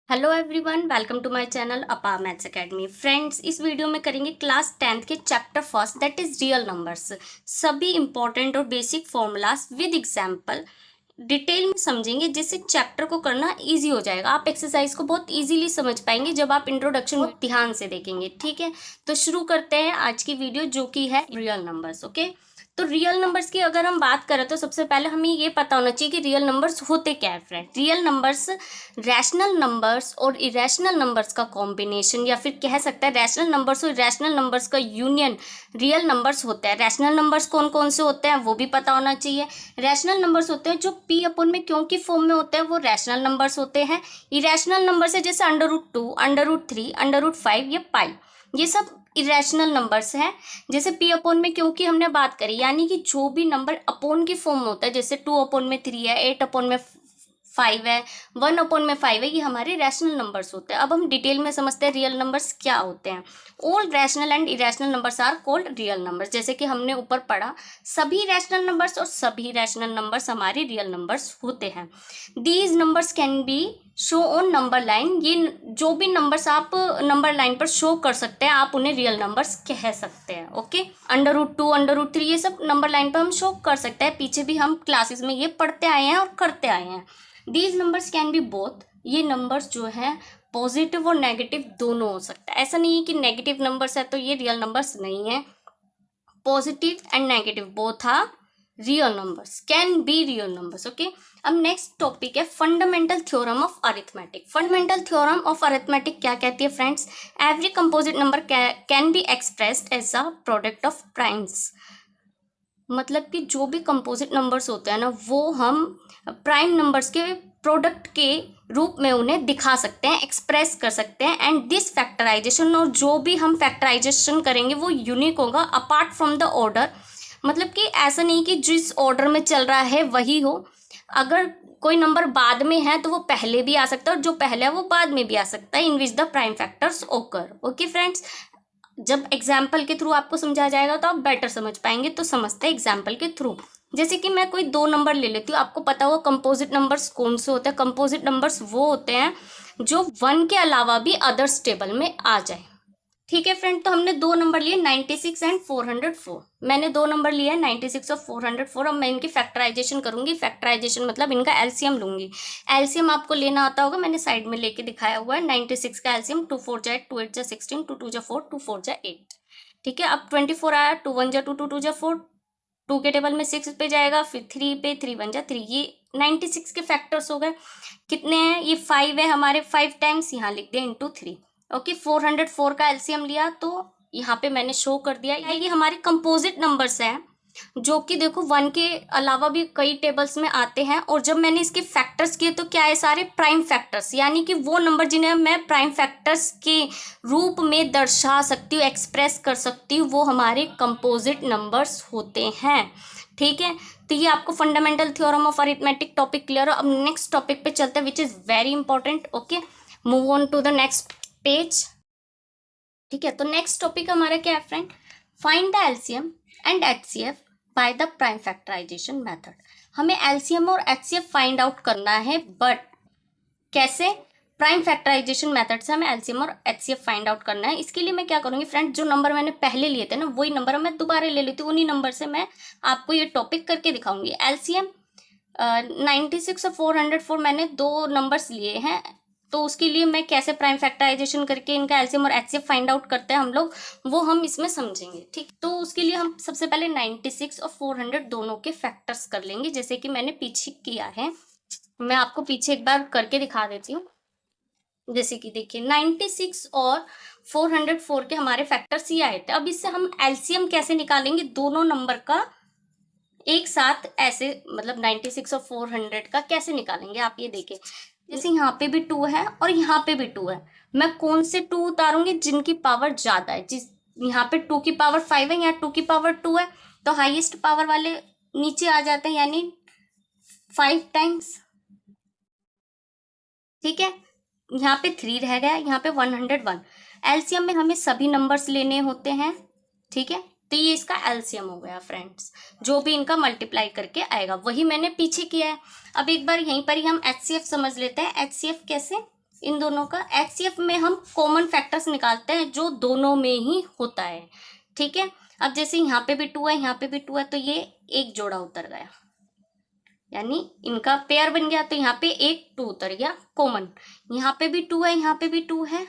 Hello everyone, welcome to my channel अपा maths academy. Friends, इस video में करेंगे क्लास 10th के chapter first that is real numbers. सभी इंपॉर्टेंट और basic formulas with example detail में समझेंगे, जिससे चैप्टर को करना इजी हो जाएगा। आप एक्सरसाइज को बहुत इजीली समझ पाएंगे जब आप इंट्रोडक्शन ध्यान से देखेंगे। ठीक है, तो शुरू करते हैं आज की वीडियो, जो कि है रियल नंबर्स। ओके, तो रियल नंबर्स की अगर हम बात करें तो सबसे पहले हमें ये पता होना चाहिए कि रियल नंबर्स होते क्या है। Friend, real numbers rational numbers और इरेशनल नंबर्स का कॉम्बिनेशन, या फिर कह सकते हैं रैशनल नंबर्स और इरेशनल नंबर्स का यूनियन रियल नंबर्स होता है। रैशनल नंबर्स कौन कौन से होते हैं वो भी पता होना चाहिए। रैशनल नंबर्स होते हैं जो पी अपन में क्यों की फॉर्म में होते हैं, वो रैशनल नंबर्स होते हैं। इरेशनल नंबर्स है जैसे √2, √3, √5 या पाई, ये सब इरेशनल नंबर्स हैं। जैसे पी अपोन में क्योंकि हमने बात करी, यानी कि जो भी नंबर अपोन की फॉर्म में होता है, जैसे 2 अपोन में 3 है, 8 अपोन में 5 है, 1 अपोन में 5 है, ये हमारे रैशनल नंबर्स होते हैं। अब हम डिटेल में समझते हैं रियल नंबर्स क्या होते हैं। All rational and irrational numbers are called real numbers. जैसे कि हमने ऊपर पढ़ा, सभी रैशनल नंबर्स और सभी रैशनल नंबर्स हमारे रियल नंबर्स होते हैं। These numbers can B show on number line. ये जो भी नंबर्स आप नंबर लाइन पर शो कर सकते हैं, आप उन्हें रियल नंबर्स कह सकते हैं। ओके, √2, √3 ये सब नंबर लाइन पर हम शो कर सकते हैं। पीछे भी हम क्लासेस में ये पढ़ते आए हैं और करते आए हैं। These numbers can B both. ये नंबर्स जो है पॉजिटिव और नेगेटिव दोनों हो सकता है। ऐसा नहीं है कि नेगेटिव नंबर्स है तो ये रियल नंबर्स नहीं है। Positive and negative both are real numbers, can be real numbers. Okay, अब नेक्स्ट टॉपिक है fundamental theorem of arithmetic. Fundamental theorem of arithmetic क्या कहती है friends? Every composite number can be expressed as a product of primes. मतलब कि जो भी composite numbers होते हैं ना, वो हम प्राइम नंबर्स के प्रोडक्ट के रूप में उन्हें दिखा सकते हैं, एक्सप्रेस कर सकते हैं। एंड दिस फैक्टराइजेशन, और जो भी हम फैक्टराइजेशन करेंगे वो यूनिक होगा अपार्ट फ्रॉम द ऑर्डर। मतलब कि ऐसा नहीं कि जिस ऑर्डर में चल रहा है वही हो। अगर कोई नंबर बाद में है तो वो पहले भी आ सकता है, और जो पहले है वो बाद में भी आ सकता है, इन विच द प्राइम फैक्टर्स ओकर। ओके फ्रेंड्स, जब एग्जाम्पल के थ्रू आपको समझाया जाएगा तो आप बेटर समझ पाएंगे। तो समझते हैं एग्जाम्पल के थ्रू। जैसे कि मैं कोई 2 नंबर ले लेती हूँ, आपको पता होगा कंपोजिट नंबर्स कौन से होते हैं। कंपोजिट नंबर्स वो होते हैं जो 1 के अलावा भी अदर्स टेबल में आ जाए। ठीक है फ्रेंड, तो हमने 2 नंबर लिए 96 एंड 404। मैंने 2 नंबर लिए 96 और 404। अब मैं इनकी फैक्टराइजेशन करूंगी। फैक्टराइजेशन मतलब इनका एलसीएम लूंगी। एलसीएम आपको लेना आता होगा, मैंने साइड में लेके दिखाया हुआ है। 96 का एलसीएम 2 4 जा 8, 2 8 जा 16, 2 2 जा 4, 2 4 जा 8। ठीक है, अब 24 आया, 2 1 जा 2, 2 2 जा 4, 2 के टेबल में 6 पे जाएगा, फिर 3 पे, 3 1 जा 3। ये 96 के फैक्टर्स हो गए। कितने हैं? ये 5 है हमारे, 5 टाइम्स यहाँ लिख दिया इंटू 3। ओके, 404 का एलसीएम लिया तो यहाँ पे मैंने शो कर दिया। ये हमारे कंपोजिट नंबर्स हैं, जो कि देखो 1 के अलावा भी कई टेबल्स में आते हैं। और जब मैंने इसके फैक्टर्स किए तो क्या है, सारे प्राइम फैक्टर्स, यानी कि वो नंबर जिन्हें मैं प्राइम फैक्टर्स के रूप में दर्शा सकती हूँ, एक्सप्रेस कर सकती हूँ, वो हमारे कंपोजिट नंबर्स होते हैं। ठीक है, तो ये आपको fundamental theorem of arithmetic topic clear हो। अब नेक्स्ट टॉपिक पे चलते हैं, which is very important. Okay, move on to the next page. ठीक है, तो नेक्स्ट टॉपिक हमारा क्या है friend? Find the LCM and HCF by the prime factorisation method. हमें एलसीएम और एचसीएफ फाइंड आउट करना है, बट कैसे? प्राइम फैक्टराइजेशन मेथड से हमें एलसीएम और एचसीएफ फाइंड आउट करना है। इसके लिए मैं क्या करूंगी फ्रेंड, जो नंबर मैंने पहले लिए थे ना, वही नंबर मैं दोबारा ले लेती हूँ। उन्हीं नंबर से मैं आपको ये टॉपिक करके दिखाऊंगी। एलसीएम 96 और 404 मैंने 2 नंबर्स लिए हैं, तो उसके लिए मैं कैसे प्राइम फैक्टराइजेशन करके इनका एलसीएम और एचसीएफ फाइंड आउट करते हैं हम लोग, वो हम इसमें समझेंगे। ठीक, तो उसके लिए हम सबसे पहले 96 और 400 दोनों के फैक्टर्स कर लेंगे, जैसे कि मैंने पीछे किया है। मैं आपको पीछे एक बार करके दिखा देती हूँ। जैसे कि देखिए 96 और 404 के हमारे फैक्टर्स ये आए थे। अब इससे हम एलसीएम कैसे निकालेंगे दोनों नंबर का एक साथ, ऐसे मतलब 96 और 400 का कैसे निकालेंगे आप ये देखिए। जैसे यहाँ पे भी 2 है और यहाँ पे भी 2 है, मैं कौन से 2 उतारूंगी? जिनकी पावर ज्यादा है। जिस यहाँ पे 2 की पावर 5 है, यहाँ 2 की पावर 2 है, तो हाईएस्ट पावर वाले नीचे आ जाते हैं, यानी 5 टाइम्स। ठीक है, यहाँ पे 3 रह गया, यहाँ पे 101। एलसीएम में हमें सभी नंबर्स लेने होते हैं। ठीक है, तो ये इसका एलसीएम हो गया फ्रेंड्स, जो भी इनका मल्टीप्लाई करके आएगा वही मैंने पीछे किया है। अब एक बार यहीं पर ही हम एचसीएफ समझ लेते हैं। एचसीएफ कैसे? इन दोनों का। एचसीएफ में हम कॉमन फैक्टर्स निकालते हैं जो दोनों में ही होता है, ठीक है। अब जैसे यहाँ पे भी 2 है, यहाँ पे भी 2 है, तो ये एक जोड़ा उतर गया, यानी इनका पेयर बन गया। तो यहाँ पे एक 2 उतर गया कॉमन। यहाँ पे भी 2 है, यहाँ पे भी 2 है,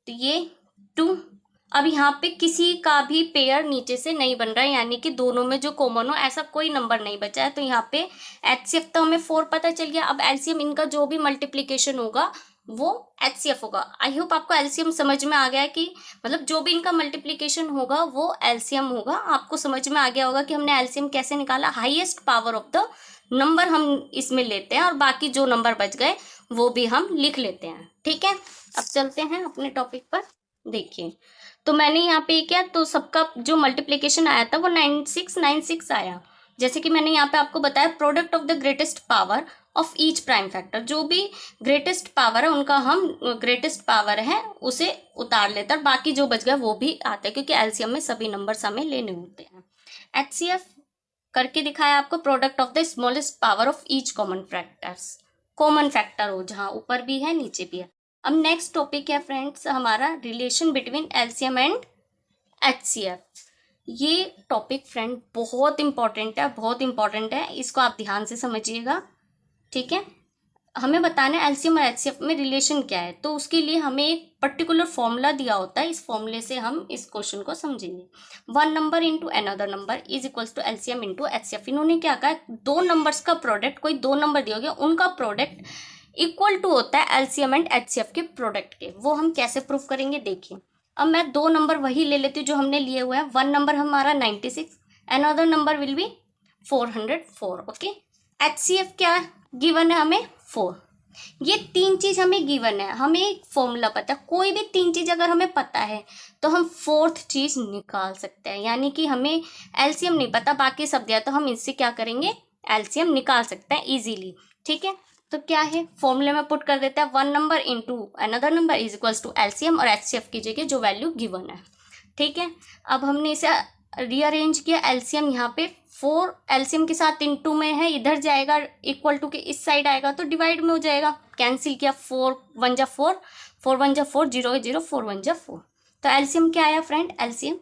तो ये 2। अब यहाँ पे किसी का भी पेयर नीचे से नहीं बन रहा है, यानी कि दोनों में जो कॉमन हो ऐसा कोई नंबर नहीं बचा है। तो यहाँ पे एचसीएफ तो हमें 4 पता चल गया। अब एलसीएम इनका जो भी मल्टीप्लीकेशन होगा वो एचसीएफ होगा। आई होप आपको एलसीएम समझ में आ गया है कि मतलब जो भी इनका मल्टीप्लीकेशन होगा वो एलसीएम होगा। आपको समझ में आ गया होगा कि हमने एलसीएम कैसे निकाला। Highest power of the number हम इसमें लेते हैं और बाकी जो नंबर बच गए वो भी हम लिख लेते हैं, ठीक है। अब चलते हैं अपने टॉपिक पर। देखिए, तो मैंने यहाँ पे किया, तो सबका जो मल्टीप्लिकेशन आया था वो 9696 आया। जैसे कि मैंने यहाँ पे आपको बताया, product of the greatest power of each prime factor, जो भी ग्रेटेस्ट पावर है उनका हम ग्रेटेस्ट पावर है उसे उतार लेते हैं, बाकी जो बच गया वो भी आता है, क्योंकि एलसीएम में सभी नंबर्स हमें लेने होते हैं। एचसीएफ करके दिखाया आपको, product of the smallest power of each common factors, common factor हो जहाँ ऊपर भी है नीचे भी है। अब नेक्स्ट टॉपिक है फ्रेंड्स हमारा relation between LCM and HCF. ये टॉपिक फ्रेंड बहुत इंपॉर्टेंट है, बहुत इंपॉर्टेंट है, इसको आप ध्यान से समझिएगा, ठीक है। हमें बताना है एलसीएम और एचसीएफ में रिलेशन क्या है, तो उसके लिए हमें एक पर्टिकुलर फॉर्मूला दिया होता है। इस फॉर्मूले से हम इस क्वेश्चन को समझेंगे। 1 number into another number is equals to LCM into HCF. इन्होंने क्या कहा, दो नंबर्स का प्रोडक्ट, कोई दो नंबर दिया गया, उनका प्रोडक्ट इक्वल टू होता है एलसीएम एंड एचसीएफ के प्रोडक्ट के। वो हम कैसे प्रूफ करेंगे, देखिए। अब मैं दो नंबर वही ले लेती हूँ जो हमने लिए हुए हैं। 1 नंबर हमारा 96, another number will be 404, okay. HCF क्या गिवन है हमें, 4। ये तीन चीज हमें गिवन है, हमें एक फॉर्मूला पता है। कोई भी तीन चीज अगर हमें पता है तो हम फोर्थ चीज निकाल सकते हैं, यानी कि हमें एलसीएम नहीं पता, बाकी सब दिया, तो हम इससे क्या करेंगे, एलसीएम निकाल सकते हैं इजीली, ठीक है। तो क्या है, फॉर्मूले में पुट कर देते हैं 1 number into another number is equals to LCM और एचसीएफ की जगह जो वैल्यू गिवन है, ठीक है। अब हमने इसे रीअरेंज किया, एलसीएम यहाँ पे 4 एलसीएम के साथ इनटू में है, इधर जाएगा, इक्वल टू के इस साइड आएगा तो डिवाइड में हो जाएगा। कैंसिल किया, 4 1 जा 4, 4 1 जा 4, 0 0, 4 1 जा 4। तो एलसीएम क्या आया फ्रेंड, एलसीएम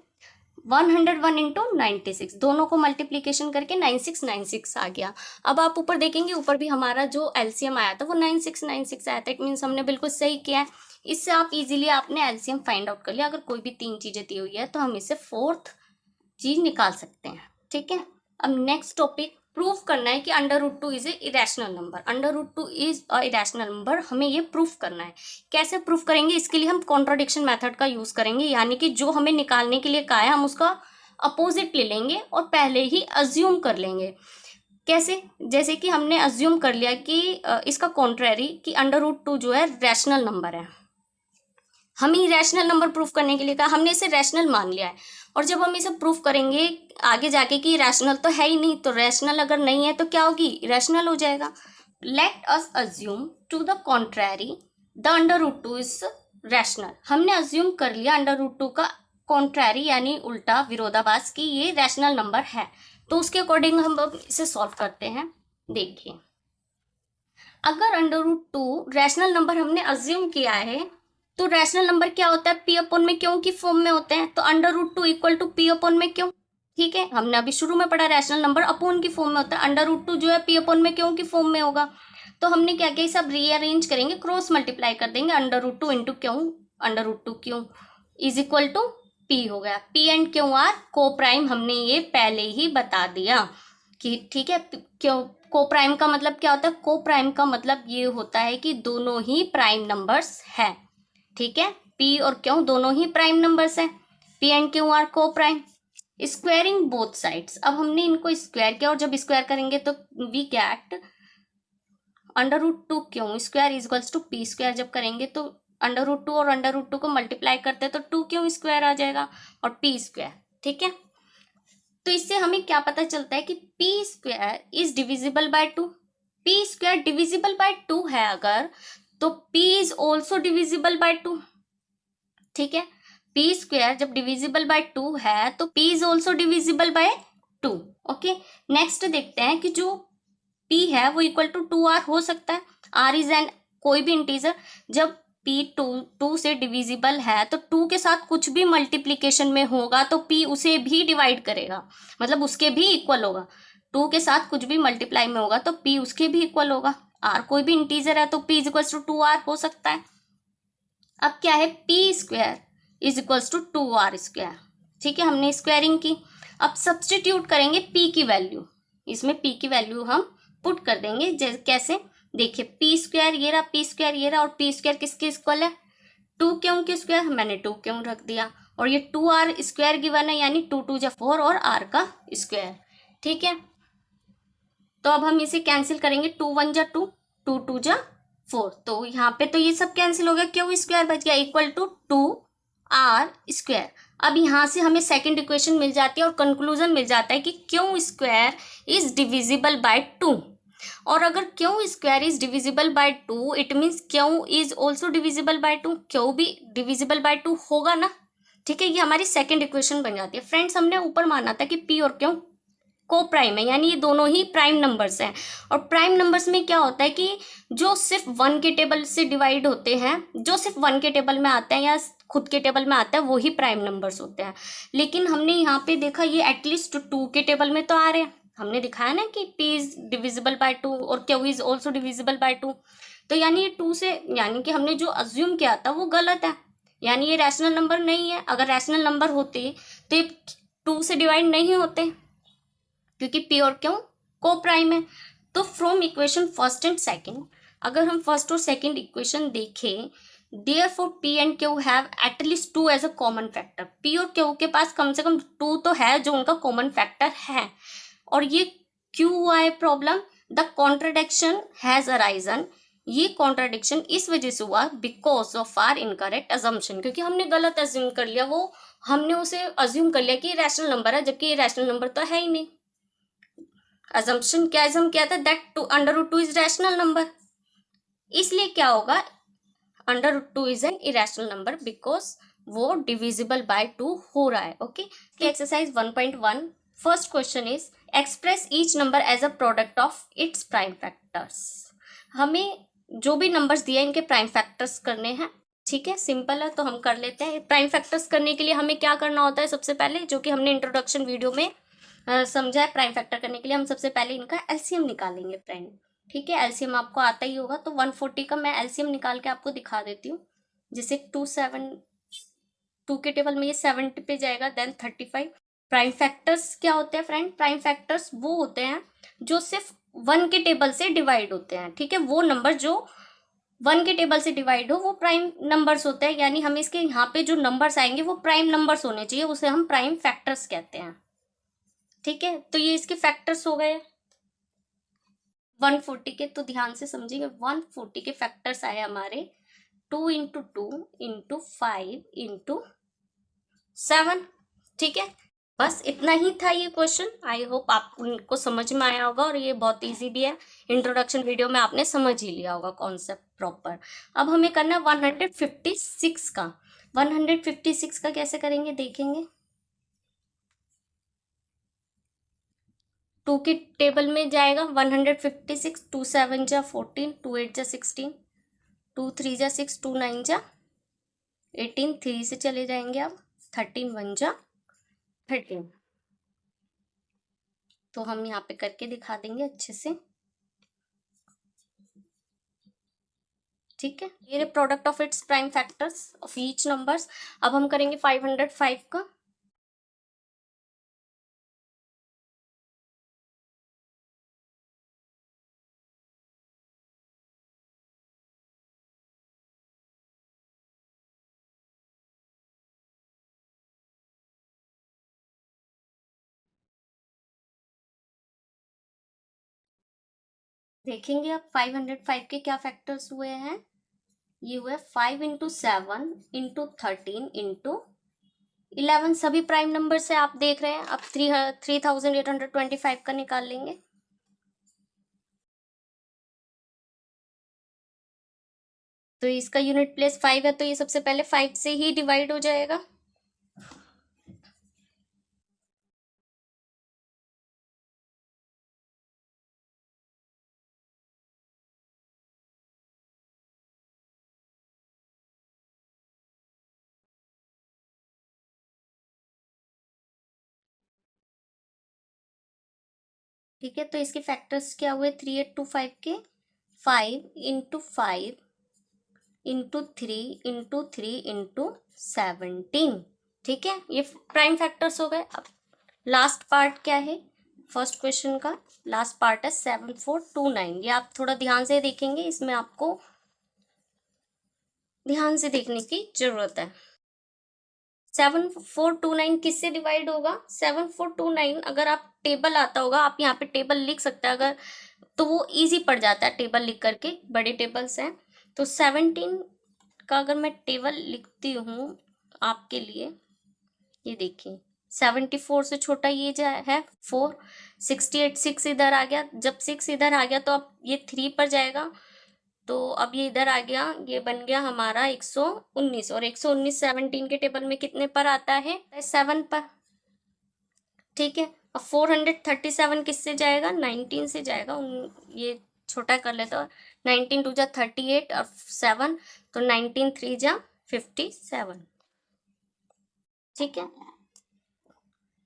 101 इंटू 96, दोनों को मल्टीप्लीकेशन करके 9696 आ गया। अब आप ऊपर देखेंगे, ऊपर भी हमारा जो एलसीएम आया था वो 9696 आया था। इट मीन्स हमने बिल्कुल सही किया है। इससे आप इजीली आपने एलसीएम फाइंड आउट कर लिया। अगर कोई भी तीन चीजें दी हुई है तो हम इससे फोर्थ चीज निकाल सकते हैं, ठीक है। अब नेक्स्ट टॉपिक, प्रूफ करना है कि √2 is a irrational number. √2 is a irrational number, हमें ये प्रूफ करना है। कैसे प्रूफ करेंगे, इसके लिए हम कॉन्ट्राडिक्शन मेथड का यूज करेंगे, यानी कि जो हमें निकालने के लिए कहा है हम उसका अपोजिट ले लेंगे और पहले ही अज्यूम कर लेंगे। कैसे, जैसे कि हमने अज्यूम कर लिया कि इसका कॉन्ट्रेरी कि √2 जो है रैशनल नंबर है। हमें इरेशनल नंबर प्रूफ करने के लिए कहा, हमने इसे रैशनल मान लिया है, और जब हम इसे प्रूफ करेंगे आगे जाके कि रैशनल तो है ही नहीं, तो रैशनल अगर नहीं है तो क्या होगी, इरेशनल हो जाएगा। Let us assume to the contrary the √2 is rational. हमने अज्यूम कर लिया √2 का कॉन्ट्रैरी यानी उल्टा विरोधाभास की ये रैशनल नंबर है, तो उसके अकॉर्डिंग हम अब इसे सॉल्व करते हैं। देखिए, अगर √2 रैशनल नंबर हमने अज्यूम किया है तो रैशनल नंबर क्या होता है, पी अपॉन में क्यों की फॉर्म में होते हैं, तो √2 इक्वल टू पी अपॉन में क्यों, ठीक है। हमने अभी शुरू में पढ़ा रैशनल नंबर अपॉन की फॉर्म में होता है, √2 जो है पी अपॉन में क्यों की फॉर्म में होगा। तो हमने क्या किया, सब रीअरेंज करेंगे, क्रॉस मल्टीप्लाई कर देंगे, √2 इंटू क्यों, √2 क्यों इज इक्वल टू पी हो गया। पी एंड क्यू आर को प्राइम, हमने ये पहले ही बता दिया कि ठीक है। क्यों को प्राइम का मतलब क्या होता है, को प्राइम का मतलब ये होता है कि दोनों ही प्राइम नंबर्स है, ठीक है। पी और क्यू दोनों ही प्राइम नंबर्स हैं, पी एंड क्यू आर को प्राइम। स्क्वायरिंग बोथ साइड्स, अब हमने इनको स्क्वायर किया और जब स्क्वायर करेंगे तो we get √2 q square is equals to p square. जब करेंगे तो √2 और √2 को मल्टीप्लाई करते हैं तो 2 क्यू स्क्वायर आ जाएगा और पी स्क्वायर, ठीक है। तो इससे हमें क्या पता चलता है कि P square is divisible by 2। P square divisible by 2 है अगर, तो p is also divisible by 2, ठीक है। p स्क्वायर जब डिविजिबल बाय 2 है तो p is also divisible by 2, okay. Next देखते हैं कि जो p है वो इक्वल टू 2r हो सकता है। r इज एन कोई भी इंटीजर जब p टू से डिविजिबल है तो 2 के साथ कुछ भी मल्टीप्लीकेशन में होगा तो p उसे भी डिवाइड करेगा, मतलब उसके भी इक्वल होगा। 2 के साथ कुछ भी मल्टीप्लाई में होगा तो p उसके भी इक्वल होगा। r कोई भी इंटीजर है तो p is equals to 2r हो सकता है। अब क्या है, p square is equals to 2r square. ठीक है, हमने स्क्वायरिंग की। अब सब्सटीट्यूट करेंगे p की वैल्यू, इसमें p की वैल्यू हम पुट कर देंगे। कैसे, देखिए पी स्क्वायर ये रहा, पी स्क्वायर ये रहा, और पी स्क्वायर किसके इक्वल है, 2q के स्क्वायर, मैंने 2q रख दिया, और ये 2r स्क्वायर गिवन है, यानी 2 जा 4 और r का स्क्वायर। ठीक है, तो अब हम इसे कैंसिल करेंगे, 2 1 जा 2, 2 2 जा 4, तो यहाँ पे तो ये सब कैंसिल हो गया, क्यू स्क्वायर बच गया इक्वल टू 2r स्क्वायर। अब यहाँ से हमें सेकंड इक्वेशन मिल जाती है और कंक्लूजन मिल जाता है कि Q square is divisible by 2। और अगर Q square is divisible by 2 it means Q is also divisible by 2, Q भी डिविजिबल बाय 2 होगा ना। ठीक है, ये हमारी सेकंड इक्वेशन बन जाती है। फ्रेंड्स, हमने ऊपर माना था कि पी और क्यू को प्राइम है, यानी ये दोनों ही प्राइम नंबर्स हैं। और प्राइम नंबर्स में क्या होता है कि जो सिर्फ 1 के टेबल से डिवाइड होते हैं, जो सिर्फ 1 के टेबल में आते हैं या खुद के टेबल में आता है, वो ही प्राइम नंबर्स होते हैं। लेकिन हमने यहाँ पे देखा ये एटलीस्ट 2 के टेबल में तो आ रहे हैं। हमने दिखाया ना कि p इज डिविजिबल बाय 2 और q is also divisible by 2, तो यानी ये 2 से, यानी कि हमने जो अज्यूम किया था वो गलत है, यानी ये रैशनल नंबर नहीं है। अगर रैशनल नंबर होते तो ये 2 से डिवाइड नहीं होते, क्योंकि p और q को प्राइम है। तो from equation first and second, अगर हम फर्स्ट और सेकंड इक्वेशन देखें, therefore p and q have at least 2 as a common factor। p और q के पास कम से कम 2 तो है जो उनका कॉमन फैक्टर है। और ये क्यों हुआ है problem, the contradiction has arisen, ये कॉन्ट्राडिक्शन इस वजह से हुआ because of our incorrect assumption, क्योंकि हमने गलत अज्यूम कर लिया, वो हमने उसे अज्यूम कर लिया कि रैशनल नंबर है, जबकि ये रैशनल नंबर तो है ही नहीं। अजम्पशन क्या अज्यूम किया था, that two under root 2 is rational number, इसलिए क्या होगा, under root 2 is an irrational number because वो डिविजिबल बाय 2 हो रहा है। Okay, exercise 1.1 first question is express each number as a product of its prime factors. हमें जो भी नंबर्स दिए इनके प्राइम फैक्टर्स करने हैं। ठीक है, सिंपल है तो हम कर लेते हैं। प्राइम फैक्टर्स करने के लिए हमें क्या करना होता है, सबसे पहले जो कि हमने इंट्रोडक्शन वीडियो में समझा है, प्राइम फैक्टर करने के लिए हम सबसे पहले इनका एलसीएम निकालेंगे फ्रेंड। ठीक है, एलसीएम आपको आता ही होगा, तो 140 का मैं एलसीएम निकाल के आपको दिखा देती हूँ। जैसे 2 के टेबल में ये 70 पे जाएगा, देन 35। प्राइम फैक्टर्स क्या होते हैं फ्रेंड, प्राइम फैक्टर्स वो होते हैं जो सिर्फ 1 के टेबल से डिवाइड होते हैं। ठीक है, वो नंबर जो 1 के टेबल से डिवाइड हो वो प्राइम नंबर्स होते हैं, यानी हमें इसके यहाँ पे जो नंबर्स आएंगे वो प्राइम नंबर्स होने चाहिए, उसे हम प्राइम फैक्टर्स कहते हैं। ठीक है, तो ये इसके फैक्टर्स हो गए 140 के, तो ध्यान से समझिएगा। 140 के फैक्टर्स आए हमारे 2 इंटू 2 इंटू 5 इंटू 7। ठीक है, बस इतना ही था ये क्वेश्चन। आई होप आपको समझ में आया होगा, और ये बहुत इजी भी है, इंट्रोडक्शन वीडियो में आपने समझ ही लिया होगा कॉन्सेप्ट प्रॉपर। अब हमें करना है 156 का। 156 का कैसे करेंगे देखेंगे। 2 के टेबल में जाएगा 156, 2 7 जा 14, 2 8 जा 16, 2 3 जा 6, 2 9 जा 18, 3 से चले जाएंगे अब 13 1 जा 13। तो हम यहाँ पे करके दिखा देंगे अच्छे से। ठीक है, ये product of its prime factors of each numbers. अब हम करेंगे 505 का। देखेंगे अब 505 के क्या फैक्टर्स हुए हैं। ये हुए 5 इंटू 7 इंटू 13 इंटू 11, सभी प्राइम नंबर से आप देख रहे हैं। अब 3825 का निकाल लेंगे। तो इसका यूनिट प्लेस 5 है, तो ये सबसे पहले 5 से ही डिवाइड हो जाएगा। ठीक है, तो इसके फैक्टर्स क्या हुए 3825 के 5 × 5 × 3 × 3 × 17। ठीक है, ये प्राइम फैक्टर्स हो गए। अब लास्ट पार्ट क्या है फर्स्ट क्वेश्चन का, लास्ट पार्ट है 7429। ये आप थोड़ा ध्यान से देखेंगे, इसमें आपको ध्यान से देखने की जरूरत है। 7429 किससे डिवाइड होगा? 7429 अगर आप टेबल आता होगा, आप यहाँ पे टेबल लिख सकते हैं अगर, तो वो इजी पड़ जाता है टेबल लिख करके, बड़े टेबल्स हैं। तो 17 का अगर मैं टेबल लिखती हूँ आपके लिए, ये देखिए 74 से छोटा ये जो है 4, 68 6 इधर आ गया, जब 6 इधर आ गया तो अब ये 3 पर जाएगा, तो अब ये इधर आ गया, ये बन गया हमारा 119, और 119 17 के टेबल में कितने पर आता है? 7 पर। ठीक है, अब 437 किससे जाएगा? 19 से जाएगा। ये छोटा कर लेते हो, 19 2 जा 38 और 7, तो 19 3 जा 57। ठीक है,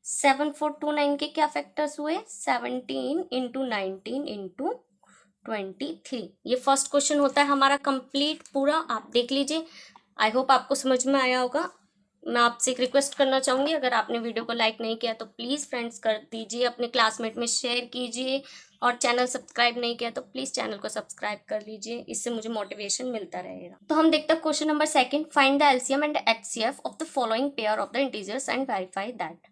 7429 के क्या फैक्टर्स हुए? 17 × 19 × 23। ये फर्स्ट क्वेश्चन होता है हमारा कंप्लीट पूरा, आप देख लीजिए। आई होप आपको समझ में आया होगा। मैं आपसे एक रिक्वेस्ट करना चाहूंगी, अगर आपने वीडियो को लाइक नहीं किया तो प्लीज़ फ्रेंड्स कर दीजिए, अपने क्लासमेट में शेयर कीजिए, और चैनल सब्सक्राइब नहीं किया तो प्लीज़ चैनल को सब्सक्राइब कर लीजिए, इससे मुझे मोटिवेशन मिलता रहेगा। तो हम देखते हैं question number second, find the LCM and HCF of the following pair of the integers and verify that.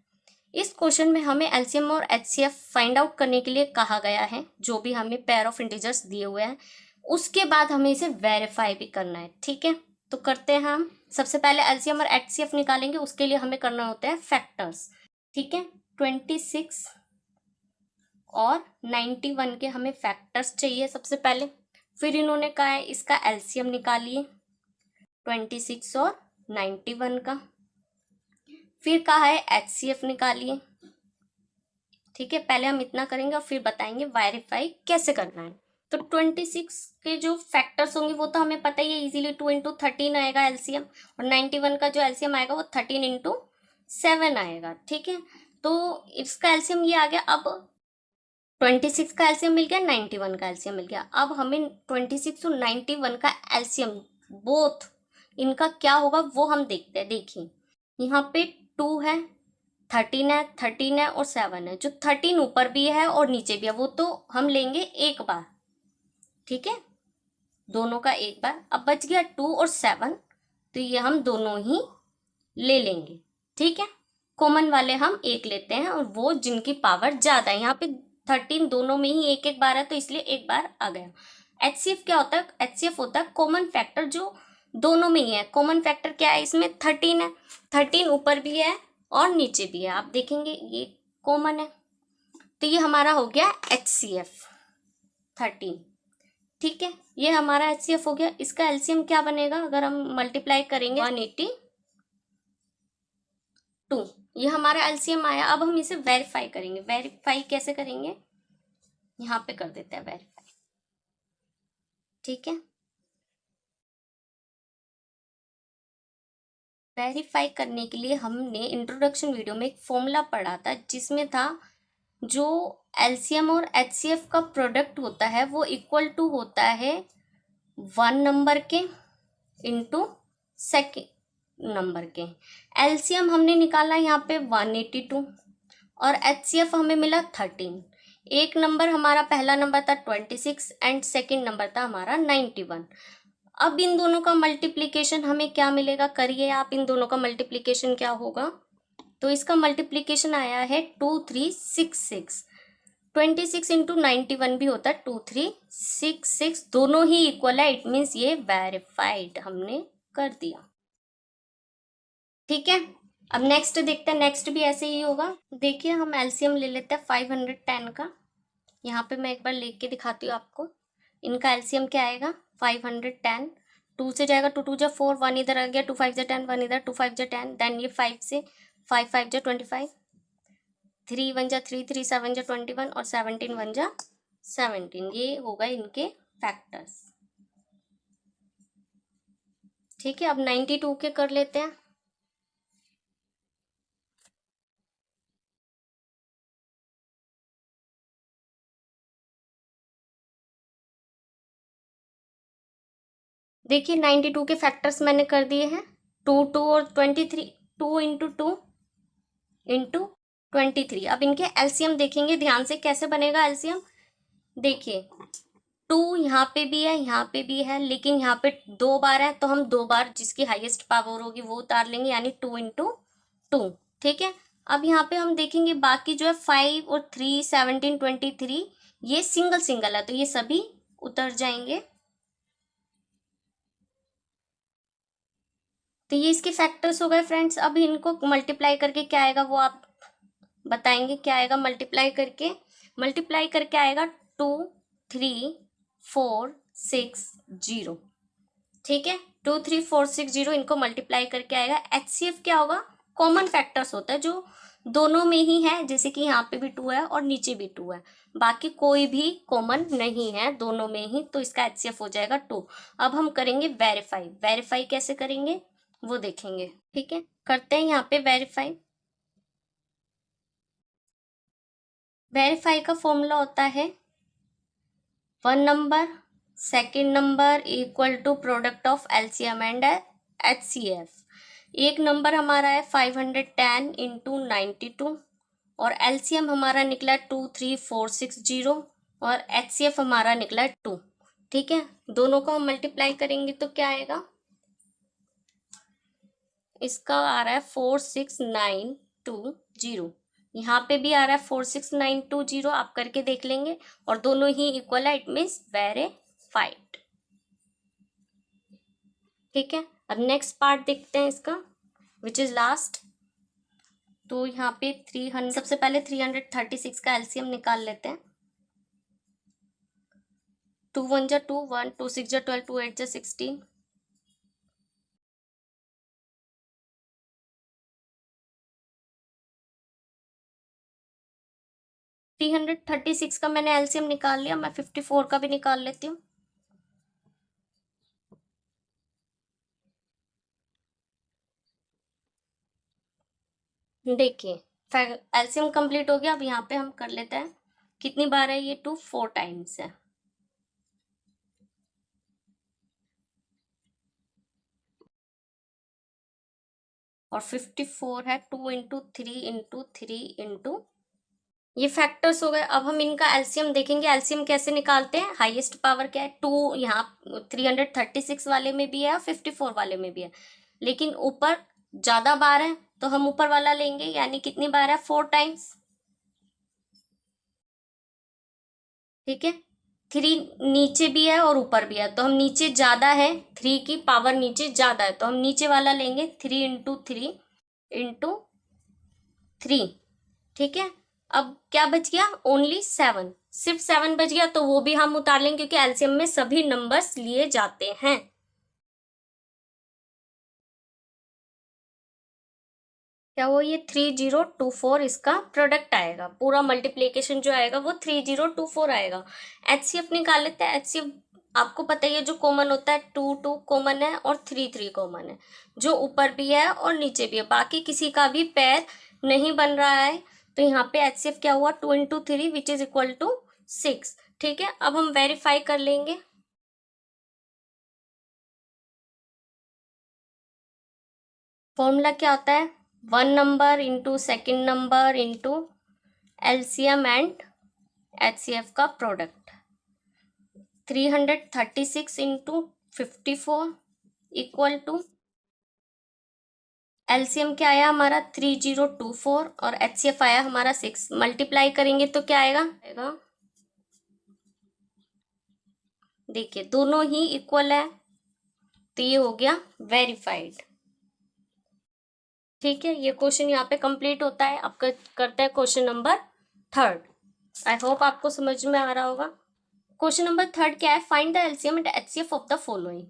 इस क्वेश्चन में हमें एलसीएम और एचसीएफ फाइंड आउट करने के लिए कहा गया है, जो भी हमें पेयर ऑफ इंटीजर्स दिए हुए हैं, उसके बाद हमें इसे वेरीफाई भी करना है। ठीक है, तो करते हैं हम। सबसे पहले एलसीएम और एचसीएफ निकालेंगे, उसके लिए हमें करना होता है फैक्टर्स। ठीक है, 26 और 91 के हमें फैक्टर्स चाहिए सबसे पहले। फिर इन्होंने कहा है इसका एलसीएम निकालिए 26 और 91 का। फिर कहा है एचसीएफ निकालिए। ठीक है, पहले हम इतना करेंगे और फिर बताएंगे वेरीफाई कैसे करना है। तो 26 के जो फैक्टर्स होंगे वो तो हमें पता ही है, इजीली 2 × 13 आएगा एलसीएम, और 91 का जो एलसीएम आएगा वो 13 × 7 आएगा। ठीक है, तो इसका एलसीएम ये आ गया। अब 26 का एलसीएम मिल गया, 91 का एलसीएम मिल गया। अब हमें 26 और 91 का एलसीएम बोथ इनका क्या होगा वो हम देखते हैं। देखिए यहाँ पे 2 है, 13 है और 7 है। जो 13 ऊपर भी है और नीचे भी है वो तो हम लेंगे एक बार। ठीक है, दोनों का एक बार। अब बच गया 2 और 7, तो ये हम दोनों ही ले लेंगे। ठीक है, कॉमन वाले हम एक लेते हैं, और वो जिनकी पावर ज्यादा है। यहाँ पे 13 दोनों में ही एक एक बार है, तो इसलिए एक बार आ गया। एचसीएफ क्या होता है? एचसीएफ होता है कॉमन फैक्टर जो दोनों में ही है। कॉमन फैक्टर क्या है? इसमें 13 है, 13 ऊपर भी है और नीचे भी है, आप देखेंगे ये कॉमन है, तो ये हमारा हो गया एचसीएफ 13। ठीक है, ये हमारा एचसीएफ हो गया। इसका एलसीएम क्या बनेगा अगर हम मल्टीप्लाई करेंगे? 182। ये हमारा एलसीएम आया। अब हम इसे वेरीफाई करेंगे। वेरीफाई कैसे करेंगे? यहाँ पे कर देते हैं वेरीफाई। ठीक है, वेरीफाई करने के लिए हमने इंट्रोडक्शन वीडियो में एक फॉर्मूला पढ़ा था, जिसमें था जो एलसीएम और एचसीएफ का प्रोडक्ट होता है वो इक्वल टू होता है 1 नंबर के इंटू सेकेंड नंबर के। एलसीएम हमने निकाला यहाँ पे 182 और एचसीएफ हमें मिला 13। एक नंबर हमारा पहला नंबर था 26 एंड सेकेंड नंबर था हमारा 91। अब इन दोनों का मल्टीप्लीकेशन हमें क्या मिलेगा? करिए आप, इन दोनों का मल्टीप्लीकेशन क्या होगा? तो इसका मल्टीप्लीकेशन आया है 2366। 26 × 91 भी होता है 2366, दोनों ही इक्वल है। इट मीन्स ये वेरीफाइड हमने कर दिया। ठीक है, अब नेक्स्ट देखते हैं। नेक्स्ट भी ऐसे ही होगा। देखिए हम एलसीएम ले लेते हैं 510 का। यहाँ पे मैं एक बार लिख के दिखाती हूँ आपको। इनका एलसीएम क्या आएगा? 510। 2 से जाएगा, 2 2 जा 4, 1 इधर आ गया, 2 5 जा 10, 1 इधर, 2 5 जा 10, देन ये 5 से 5 5 जा 25, 3 1 जा 3, 3 7 जा 21 और 17 1 जा 17। ये होगा इनके फैक्टर्स। ठीक है, अब 92 के कर लेते हैं। देखिए 92 के फैक्टर्स मैंने कर दिए हैं, 2 2 और 23, 2 इंटू 2 इंटू 23। अब इनके एलसीएम देखेंगे ध्यान से, कैसे बनेगा एलसीएम। देखिए 2 यहाँ पे भी है, यहाँ पे भी है, लेकिन यहाँ पे 2 बार है, तो हम 2 बार जिसकी हाईएस्ट पावर होगी वो उतार लेंगे, यानी 2 इंटू 2। ठीक है, अब यहाँ पे हम देखेंगे बाकी जो है 5 और 3, 17, 23, ये सिंगल सिंगल है, तो ये सभी उतर जाएंगे। तो ये इसके फैक्टर्स हो गए फ्रेंड्स। अब इनको मल्टीप्लाई करके क्या आएगा वो आप बताएंगे, क्या आएगा मल्टीप्लाई करके। मल्टीप्लाई करके आएगा 2 3 4 6 0। ठीक है, 2 3 4 6 0 इनको मल्टीप्लाई करके आएगा। एचसीएफ क्या होगा, कॉमन फैक्टर्स होता है जो दोनों में ही है, जैसे कि यहाँ पे भी 2 है और नीचे भी 2 है, बाकी कोई भी कॉमन नहीं है दोनों में ही, तो इसका एचसीएफ हो जाएगा 2। अब हम करेंगे वेरीफाई। वेरीफाई कैसे करेंगे वो देखेंगे। ठीक है, करते हैं यहाँ पे वेरीफाई। वेरीफाई का फॉर्मूला होता है 1 number second number equal to product of LCM and HCF. एक नंबर हमारा है 510 इंटू 92 और एलसीएम हमारा निकला 23460 और एचसीएफ हमारा निकला 2। ठीक है, दोनों को हम मल्टीप्लाई करेंगे तो क्या आएगा, इसका आ रहा है 46920, यहाँ पे भी आ रहा है 46920, आप करके देख लेंगे और दोनों ही इक्वल है, इट मीन्स वेरीफाइड। ठीक है, अब नेक्स्ट पार्ट देखते हैं इसका, विच इज लास्ट। तो यहाँ पे 300, सबसे पहले 336 का एलसीएम निकाल लेते हैं। 2 1 जा 2 1, 2 6 जा 12, 2 8 जा 16। 336 का मैंने एलसीएम निकाल लिया, मैं 54 का भी निकाल लेती हूँ। देखिए एलसीएम कंप्लीट हो गया। अब यहाँ पे हम कर लेते हैं, कितनी बार है ये 2, 4 टाइम्स है। और 54 है, 2 इंटू 3 इंटू 3 इंटू, ये फैक्टर्स हो गए। अब हम इनका एलसीएम देखेंगे। एलसीएम कैसे निकालते हैं, हाईएस्ट पावर क्या है 2, यहाँ 336 वाले में भी है और 54 वाले में भी है, लेकिन ऊपर ज्यादा बार है तो हम ऊपर वाला लेंगे, यानी कितनी बार है 4 टाइम्स। ठीक है, 3 नीचे भी है और ऊपर भी है, तो हम नीचे ज्यादा है, 3 की पावर नीचे ज्यादा है तो हम नीचे वाला लेंगे, 3 इंटू 3 इंटू 3। ठीक है, अब क्या बच गया, ओनली 7, सिर्फ 7 बच गया, तो वो भी हम उतार लेंगे क्योंकि एलसीएम में सभी नंबर्स लिए जाते हैं। क्या वो ये 3024 इसका प्रोडक्ट आएगा, पूरा मल्टीप्लीकेशन जो आएगा वो 3024 आएगा। एचसीएफ निकाल लेते हैं। एचसीएफ आपको पता ही है, जो कॉमन होता है 2 2 कॉमन है और 3 3 कॉमन है, जो ऊपर भी है और नीचे भी है, बाकी किसी का भी पैर नहीं बन रहा है, तो यहाँ पे एचसीएफ क्या हुआ 2 into 3 which is equal to 6। ठीक है, अब हम वेरीफाई कर लेंगे। फॉर्मूला क्या होता है, 1 number into second number into LCM and HCF का product. 336 into 54 equal to, LCM क्या आया हमारा 3024 और एचसीएफ आया हमारा 6, मल्टीप्लाई करेंगे तो क्या आएगा, देखिए दोनों ही इक्वल है, तो ये हो गया वेरीफाइड। ठीक है, ये क्वेश्चन यहाँ पे कंप्लीट होता है। अब करते हैं क्वेश्चन नंबर 3। आई होप आपको समझ में आ रहा होगा। क्वेश्चन नंबर 3 क्या है, find the LCM and HCF of the following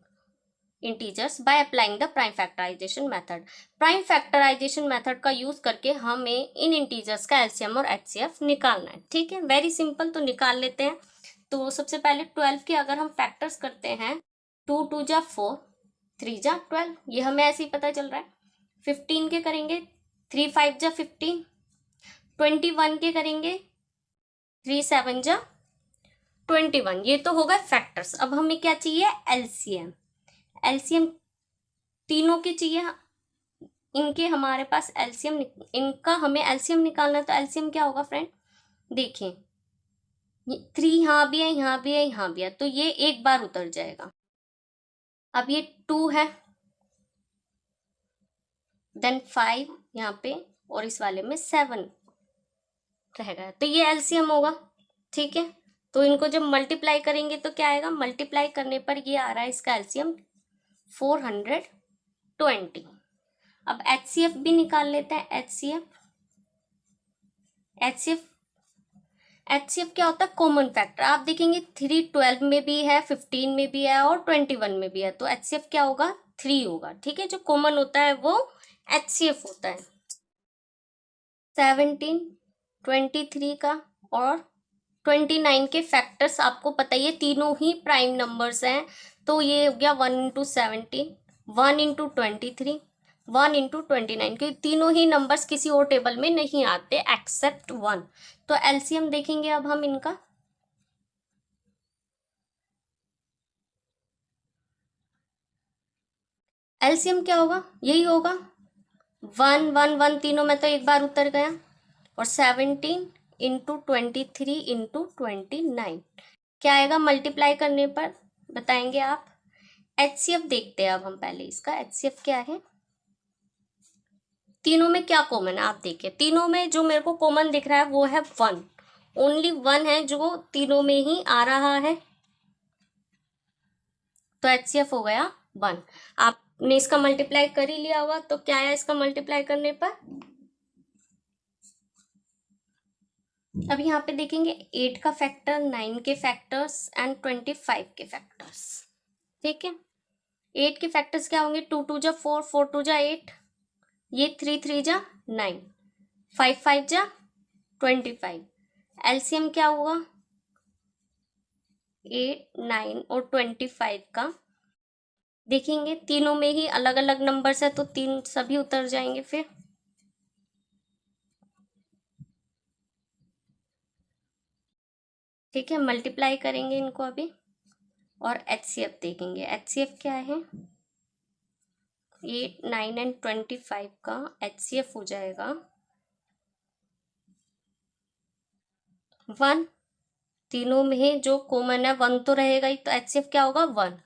integers by applying the prime factorisation method. Prime factorisation method का यूज करके हमें इन इंटीजर्स का एलसीएम और एचसीएफ निकालना है। ठीक है, वेरी सिंपल, तो निकाल लेते हैं। तो सबसे पहले 12 के अगर हम फैक्टर्स करते हैं, 2 2 जा 4, 3 जा 12, ये हमें ऐसे ही पता चल रहा है। 15 के करेंगे, 3 5 जा 15, 21 के करेंगे, 3 7 जा 21, ये तो होगा फैक्टर्स। अब हमें क्या चाहिए, एलसीएम। एलसीएम तीनों के चाहिए, इनके हमारे पास एलसीएम, इनका हमें एलसीएम निकालना है। तो एलसीएम क्या होगा फ्रेंड, देखिए 3 यहाँ भी है, यहाँ भी है, यहाँ भी है, तो ये एक बार उतर जाएगा। अब ये 2 है, देन 5 यहाँ पे, और इस वाले में 7 रहेगा, तो ये एलसीएम होगा। ठीक है, तो इनको जब मल्टीप्लाई करेंगे तो क्या आएगा, मल्टीप्लाई करने पर ये आ रहा है इसका एलसीएम 420। अब एचसीएफ भी निकाल लेते हैं। एचसीएफ क्या होता है, कॉमन फैक्टर। आप देखेंगे 3 12 में भी है, 15 में भी है और 21 में भी है, तो एचसीएफ क्या होगा, 3 होगा। ठीक है, जो कॉमन होता है वो एचसीएफ होता है। 17, 23 का और 29 के फैक्टर्स आपको पता ही है, तीनों ही प्राइम नंबर्स हैं, तो ये हो गया 1 इंटू 17, 1 इंटू 23, 1 इंटू 29, क्योंकि तीनों ही नंबर्स किसी और टेबल में नहीं आते एक्सेप्ट 1। तो एलसीएम देखेंगे अब हम इनका, एलसीएम क्या होगा, यही होगा 1 1 1, तीनों में तो एक बार उतर गया, और 17 इंटू 23 इंटू 29 क्या आएगा, मल्टीप्लाई करने पर बताएंगे आप। एचसीएफ देखते हैं अब हम पहले इसका, एचसीएफ क्या है, तीनों में क्या कॉमन है आप देखिए, तीनों में जो मेरे को कॉमन दिख रहा है वो है 1, ओनली 1 है जो तीनों में ही आ रहा है, तो एचसीएफ हो गया 1। आपने इसका मल्टीप्लाई कर ही लिया होगा, तो क्या है इसका मल्टीप्लाई करने पर, अब यहाँ पे देखेंगे 8 का फैक्टर, 9 के फैक्टर्स एंड 25 के फैक्टर्स। ठीक है, 8 के फैक्टर्स क्या होंगे, 2 2 जा 4, 4 2 जा 8, ये 3 3 जा 9, 5 5 जा 25। एलसीएम क्या होगा, 8 9 और 25 का, देखेंगे तीनों में ही अलग अलग नंबर्स है, तो तीन सभी उतर जाएंगे फिर। ठीक है, मल्टीप्लाई करेंगे इनको अभी, और एचसीएफ देखेंगे। एचसीएफ क्या है, 8 9 एंड 25 का एचसीएफ हो जाएगा 1, तीनों में जो कॉमन है 1 तो रहेगा ही, तो एचसीएफ क्या होगा 1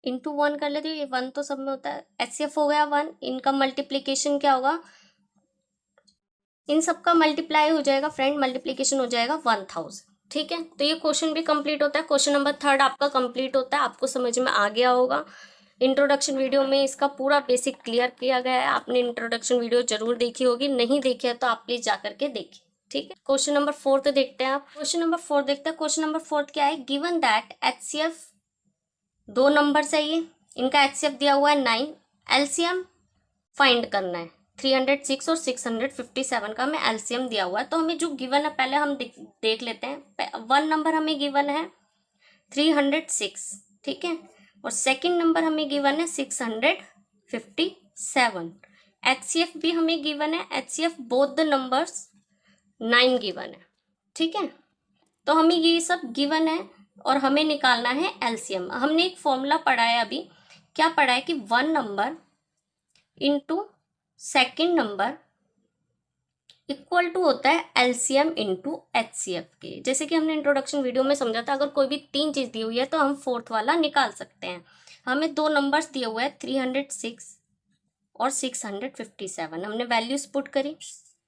इंटू 1 कर लेते, ये 1 तो सब में होता है, एचसीएफ हो गया 1। इनका मल्टीप्लीकेशन क्या होगा, इन सबका मल्टीप्लाई हो जाएगा फ्रेंड, मल्टीप्लीकेशन हो जाएगा 1000। ठीक है, तो ये क्वेश्चन भी कंप्लीट होता है, क्वेश्चन नंबर 3 आपका कंप्लीट होता है। आपको समझ में आ गया होगा, इंट्रोडक्शन वीडियो में इसका पूरा बेसिक क्लियर किया गया है। आपने इंट्रोडक्शन वीडियो जरूर देखी होगी, नहीं देखी है तो आप प्लीज जा करके देखिए। ठीक है, क्वेश्चन नंबर 4 देखते हैं आप, क्वेश्चन नंबर 4 देखते हैं। क्वेश्चन नंबर 4 क्या है, गिवन दैट एचसीएफ 2 नंबर है, ये इनका एचसीएफ दिया हुआ है 9, एलसीएम फाइंड करना है 306 और 657 का हमें एलसीएम दिया हुआ है। तो हमें जो गिवन है पहले हम देख लेते हैं। 1 नंबर हमें गिवन है 306, ठीक है, और सेकंड नंबर हमें गिवन है 657। एचसीएफ भी हमें गिवन है, HCF both the numbers 9 given है। ठीक है, तो हमें ये सब गिवन है और हमें निकालना है एलसीएम। हमने एक फॉर्मूला पढ़ा है अभी, क्या पढ़ा है कि 1 number into second number equal to होता है एलसीएम इंटू एचसीएफ के। जैसे कि हमने इंट्रोडक्शन वीडियो में समझा था, अगर कोई भी 3 चीज दी हुई है तो हम 4th वाला निकाल सकते हैं। हमें 2 नंबर्स दिए हुए हैं 306 और 657, हमने वैल्यूज पुट करी।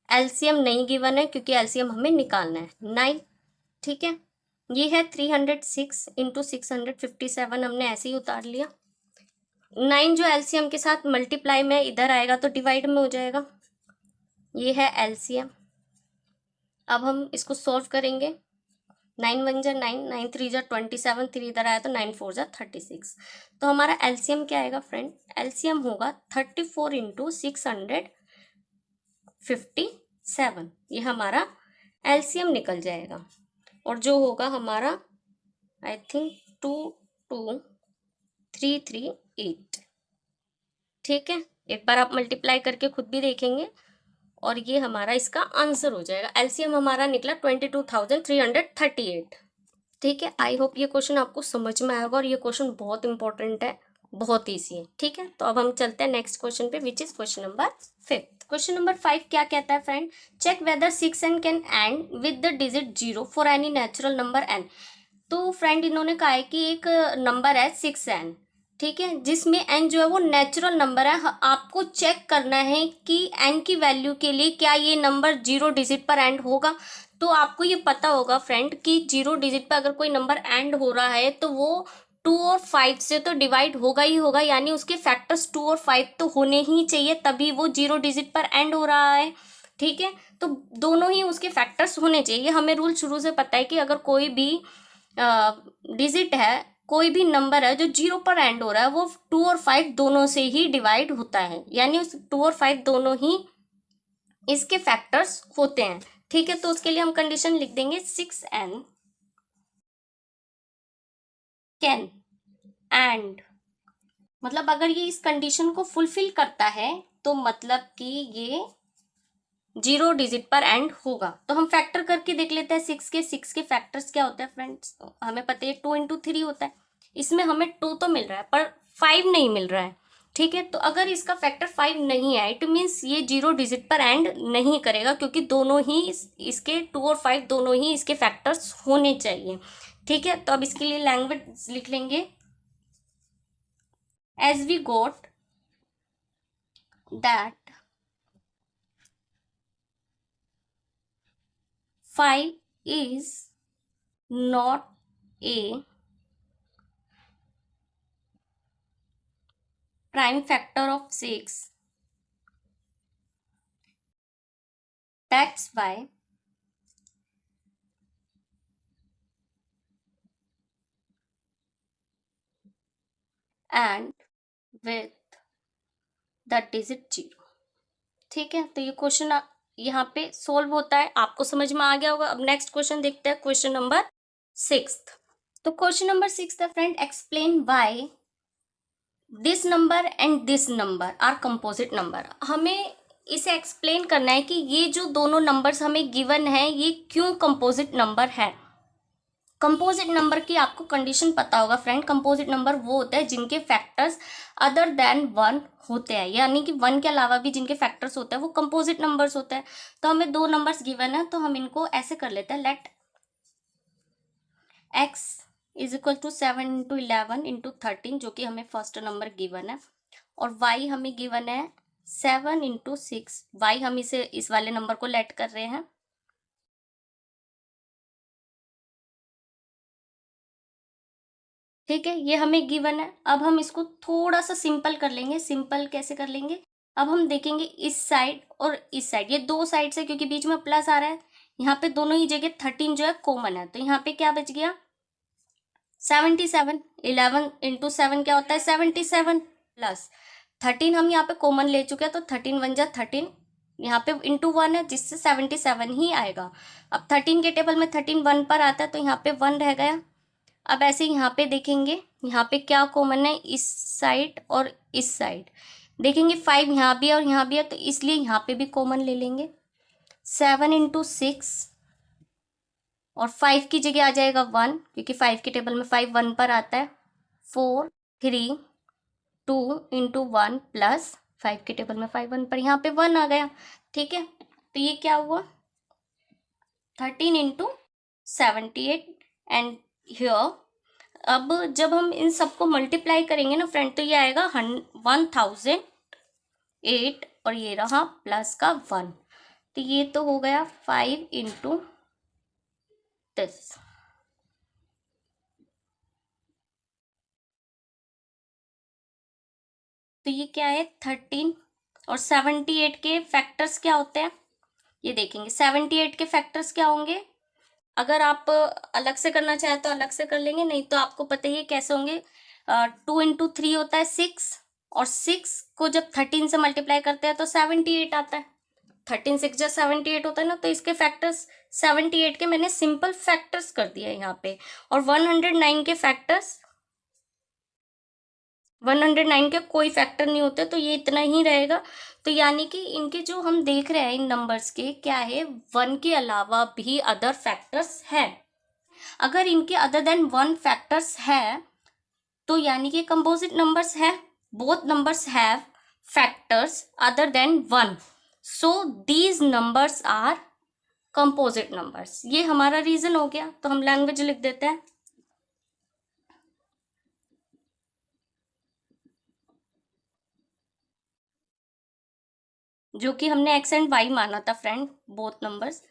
एलसीएम नहीं गिवन है क्योंकि एलसीएम हमें निकालना है 9। ठीक है, ये है 306 इंटू 657, हमने ऐसे ही उतार लिया। 9 जो एलसीएम के साथ मल्टीप्लाई में इधर आएगा तो डिवाइड में हो जाएगा, ये है एलसीएम। अब हम इसको सॉल्व करेंगे, 9 1 जा 9, 9 3 जा 27, 3 इधर आया तो 9 4 जा 36। तो हमारा एलसीएम क्या आएगा फ्रेंड, एलसीएम होगा 34 इंटू 657, ये हमारा एलसीएम निकल जाएगा। और जो होगा हमारा आई थिंक 22338। ठीक है, एक बार आप मल्टीप्लाई करके खुद भी देखेंगे और ये हमारा इसका आंसर हो जाएगा। एलसीएम हमारा निकला 22,338। ठीक है, आई होप ये क्वेश्चन आपको समझ में आएगा और ये क्वेश्चन बहुत इंपॉर्टेंट है, बहुत ईजी है। ठीक है, तो अब हम चलते हैं नेक्स्ट क्वेश्चन पे, which is question number 5। Question number 5 क्या कहता है friend, check whether 6n can end with the digit 0 for any natural number n। तो फ्रेंड इन्होंने कहा है कि एक नंबर है 6n, ठीक है, जिसमें n जो है वो नेचुरल नंबर है। आपको चेक करना है कि n की वैल्यू के लिए क्या ये नंबर 0 डिजिट पर एंड होगा। तो आपको ये पता होगा फ्रेंड कि 0 डिजिट पर अगर कोई नंबर एंड हो रहा है तो वो 2 और 5 से तो डिवाइड होगा ही होगा, यानी उसके फैक्टर्स 2 और 5 तो होने ही चाहिए, तभी वो 0 डिजिट पर एंड हो रहा है। ठीक है, तो दोनों ही उसके फैक्टर्स होने चाहिए। हमें रूल शुरू से पता है कि अगर कोई भी डिजिट है, कोई भी नंबर है जो 0 पर एंड हो रहा है, वो 2 और 5 दोनों से ही डिवाइड होता है, यानी उस 2 और 5 दोनों ही इसके फैक्टर्स होते हैं। ठीक है, तो उसके लिए हम कंडीशन लिख देंगे 6n कैन एंड, मतलब अगर ये इस कंडीशन को फुलफिल करता है तो मतलब कि ये 0 डिजिट पर एंड होगा। तो हम फैक्टर करके देख लेते हैं 6 के फैक्टर्स क्या होते हैं फ्रेंड्स। हमें पता है 2 इंटू 3 होता है, इसमें हमें 2 तो मिल रहा है पर 5 नहीं मिल रहा है। ठीक है, तो अगर इसका फैक्टर 5 नहीं है इट मीन्स ये 0 डिजिट पर एंड नहीं करेगा, क्योंकि दोनों ही इसके 2 और 5 दोनों ही इसके फैक्टर्स होने चाहिए। ठीक है, तो अब इसके लिए लैंग्वेज लिख लेंगे, as we got that 5 is not a prime factor of 6, that's why and with the digit 0। ठीक है, तो ये क्वेश्चन यहाँ पे सोल्व होता है, आपको समझ में आ गया होगा। अब नेक्स्ट क्वेश्चन देखते हैं, क्वेश्चन नंबर 6। तो क्वेश्चन नंबर 6 है friend, explain why this number and this number are composite number. हमें इसे एक्सप्लेन करना है कि ये जो दोनों नंबर्स हमें गिवन है ये क्यों कंपोजिट नंबर है। कंपोजिट नंबर की आपको कंडीशन पता होगा फ्रेंड, कंपोजिट नंबर वो होता है जिनके फैक्टर्स अदर देन 1 होते हैं, यानी कि 1 के अलावा भी जिनके फैक्टर्स होते हैं वो कंपोजिट नंबर्स होते हैं। तो हमें दो नंबर्स गिवन है, तो हम इनको ऐसे कर लेते हैं, let x is equal to 7 into 11 into 13, जो कि हमें फर्स्ट नंबर गिवन है, और y हमें गिवन है 7 इंटू 6। y हम इसे इस वाले नंबर को लेट कर रहे हैं। ठीक है, ये हमें गिवन है। अब हम इसको थोड़ा सा सिंपल कर लेंगे। सिंपल कैसे कर लेंगे, अब हम देखेंगे इस साइड और इस साइड, ये दो साइड से, क्योंकि बीच में प्लस आ रहा है, यहाँ पे दोनों ही जगह 13 जो है कॉमन है, तो यहाँ पे क्या बच गया 77। 11 इंटू 7 क्या होता है 77, प्लस 13 हम यहाँ पे कॉमन ले चुके हैं, तो 13 वन जा 13, यहाँ पे इंटू 1 है जिससे 77 ही आएगा। अब 13 के टेबल में 13 1 पर आता है, तो यहाँ पे 1 रह गया। अब ऐसे यहाँ पे देखेंगे, यहाँ पे क्या कॉमन है, इस साइड और इस साइड देखेंगे 5 यहाँ भी है और यहाँ भी है, तो इसलिए यहाँ पे भी कॉमन ले लेंगे। 7 इंटू 6 और 5 की जगह आ जाएगा 1, क्योंकि 5 के टेबल में 5 1 पर आता है। 4 3 2 इंटू 1 प्लस 5 के टेबल में 5 1 पर, यहाँ पे 1 आ गया। ठीक है, तो ये क्या हुआ 13 इंटू 78 एंड हियर। अब जब हम इन सबको मल्टीप्लाई करेंगे ना फ्रेंड, तो ये आएगा 1008 और ये रहा प्लस का 1, तो ये तो हो गया 5 इंटू दिस। तो ये क्या है 13 और 78 के फैक्टर्स क्या होते हैं ये देखेंगे। 78 के फैक्टर्स क्या होंगे, अगर आप अलग से करना चाहें तो अलग से कर लेंगे, नहीं तो आपको पता ही है कैसे होंगे। 2 इंटू 3 होता है 6, और 6 को जब 13 से मल्टीप्लाई करते हैं तो 78 आता है। 13 6 जा 78 होता है ना, तो इसके फैक्टर्स 78 के मैंने सिंपल फैक्टर्स कर दिया है यहाँ पे। और 109 के फैक्टर्स, 109 के कोई फैक्टर नहीं होते, तो ये इतना ही रहेगा। तो यानी कि इनके जो हम देख रहे हैं इन नंबर्स के क्या है, 1 के अलावा भी अदर फैक्टर्स हैं। अगर इनके अदर देन 1 फैक्टर्स है तो यानी कि कंपोजिट नंबर्स है. Both numbers have factors other than 1, so these numbers are composite numbers. ये हमारा रीजन हो गया. तो हम लैंग्वेज लिख देते हैं. जो कि हमने एक्स एंड वाई माना था फ्रेंड, बोथ नंबर्स.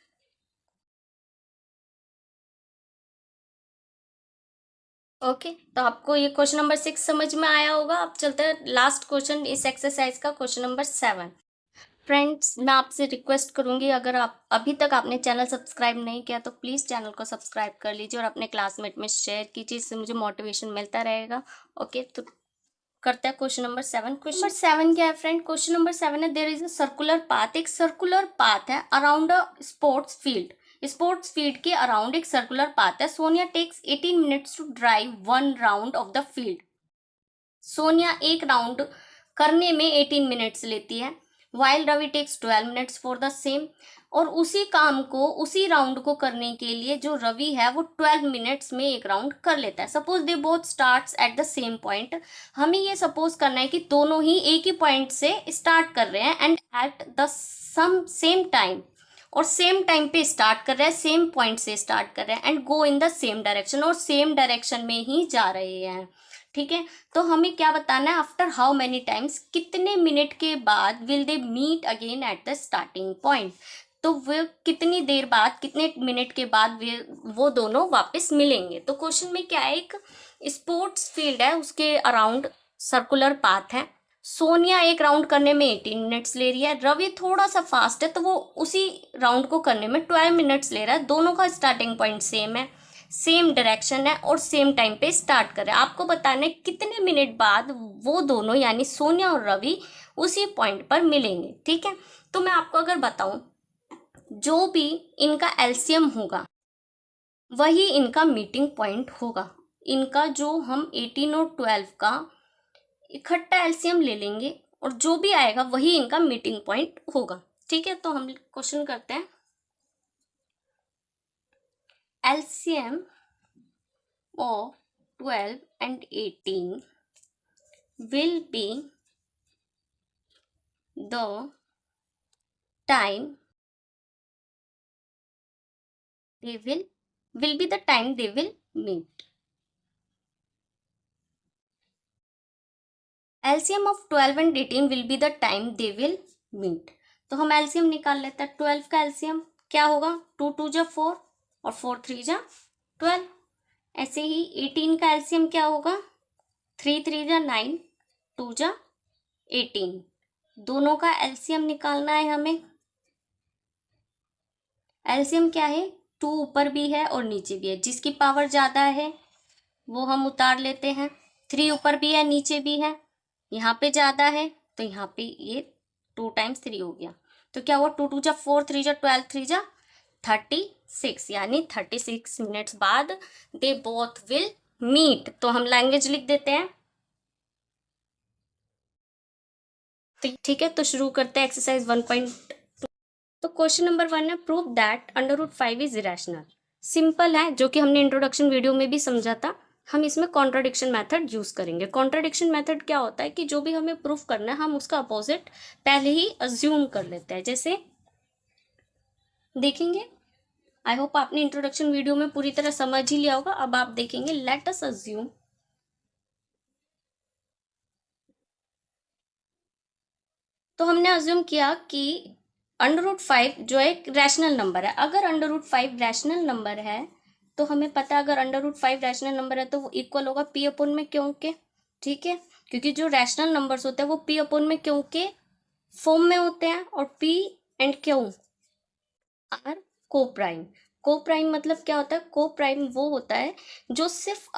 ओके, तो आपको ये क्वेश्चन नंबर 6 समझ में आया होगा. अब चलते हैं लास्ट क्वेश्चन इस एक्सरसाइज का, क्वेश्चन नंबर 7. फ्रेंड्स, मैं आपसे रिक्वेस्ट करूंगी, अगर आप अभी तक आपने चैनल सब्सक्राइब नहीं किया तो प्लीज़ चैनल को सब्सक्राइब कर लीजिए और अपने क्लासमेट में शेयर कीजिए, इससे मुझे मोटिवेशन मिलता रहेगा. ओके, तो करते हैं क्वेश्चन नंबर 7. क्वेश्चन नंबर 7 क्या है फ्रेंड? क्वेश्चन नंबर 7 है, there is a circular path. एक सर्कुलर पाथ है around a sports field. Sports field के अराउंड एक सर्कुलर पाथ है. Sonia takes 18 minutes to drive 1 round of the field. Sonia एक round करने में 18 मिनट्स लेती है. While Ravi takes 12 minutes for the same. और उसी काम को, उसी राउंड को करने के लिए जो रवि है वो 12 मिनट्स में एक राउंड कर लेता है. Suppose they both starts at the same point. हमें ये सपोज करना है कि दोनों ही एक ही पॉइंट से स्टार्ट कर रहे हैं and at the some same time, और सेम टाइम पे स्टार्ट कर रहे हैं, सेम पॉइंट से स्टार्ट कर रहे हैं and go in the same direction, और सेम डायरेक्शन में ही जा रहे हैं. ठीक है, तो हमें क्या बताना है? आफ्टर हाउ मेनी टाइम्स, कितने मिनट के बाद will they meet again at the starting point. तो वो कितनी देर बाद, कितने मिनट के बाद वो दोनों वापस मिलेंगे. तो क्वेश्चन में क्या है, एक स्पोर्ट्स फील्ड है, उसके अराउंड सर्कुलर पाथ है. सोनिया एक राउंड करने में 18 मिनट्स ले रही है. रवि थोड़ा सा फास्ट है तो वो उसी राउंड को करने में 12 मिनट्स ले रहा है. दोनों का स्टार्टिंग पॉइंट सेम है, सेम डायरेक्शन है और सेम टाइम पे स्टार्ट कर रहे हैं. आपको बताना है कितने मिनट बाद वो दोनों यानी सोनिया और रवि उसी पॉइंट पर मिलेंगे. ठीक है, तो मैं आपको अगर बताऊं, जो भी इनका एलसीएम होगा वही इनका मीटिंग पॉइंट होगा. इनका जो हम 18 और 12 का इकट्ठा एलसीएम ले लेंगे और जो भी आएगा वही इनका मीटिंग पॉइंट होगा. ठीक है, तो हम क्वेश्चन करते हैं. LCM of 12 and 18 will be the time they will be the time they will meet. LCM of 12 and 18 will be the time they will meet. तो हम एलसीएम निकाल लेते हैं. 12 का एलसीएम क्या होगा? 2 2 जा 4 और 4 3 जा 12. ऐसे ही 18 का एलसीएम क्या होगा? 3 3 जा 9, 2 जा 18. दोनों का एलसीएम निकालना है हमें. एलसीएम क्या है? 2 ऊपर भी है और नीचे भी है. जिसकी पावर ज़्यादा है वो हम उतार लेते हैं. 3 ऊपर भी है, नीचे भी है. यहाँ पे ज़्यादा है तो यहाँ पे ये 2 टाइम्स 3 हो गया. तो क्या हुआ? 2 2 जा 4, 3 जा 12, 3 जा 36, यानी 36 मिनट्स बाद दे बोथ विल मीट. तो हम लैंग्वेज लिख देते हैं. ठीक है, तो शुरू करते हैं एक्सरसाइज 1. तो क्वेश्चन नंबर 1 है, prove that √5 is irrational. Simple है, जो कि हमने इंट्रोडक्शन वीडियो में भी समझा था. हम इसमें कॉन्ट्राडिक्शन मेथड यूज करेंगे. कॉन्ट्राडिक्शन मेथड क्या होता है कि जो भी हमें प्रूफ करना है हम उसका अपोजिट पहले ही अज्यूम कर लेते हैं. जैसे देखेंगे, आई होप आपने इंट्रोडक्शन वीडियो में पूरी तरह समझ ही लिया होगा. अब आप देखेंगे, लेट अस अज्यूम. तो हमने अज्यूम किया कि √5 जो एक रैशनल नंबर है. अगर √5 रैशनल नंबर है तो हमें पता है अगर √5 रैशनल नंबर है तो वो इक्वल होगा पी अपॉन में क्यों के. ठीक है, क्योंकि जो रैशनल नंबर्स होते हैं वो पी अपॉन में क्यों के फॉर्म में होते हैं और पी एंड क्यों आर को प्राइम. को प्राइम मतलब क्या होता है? को प्राइम वो होता है जो सिर्फ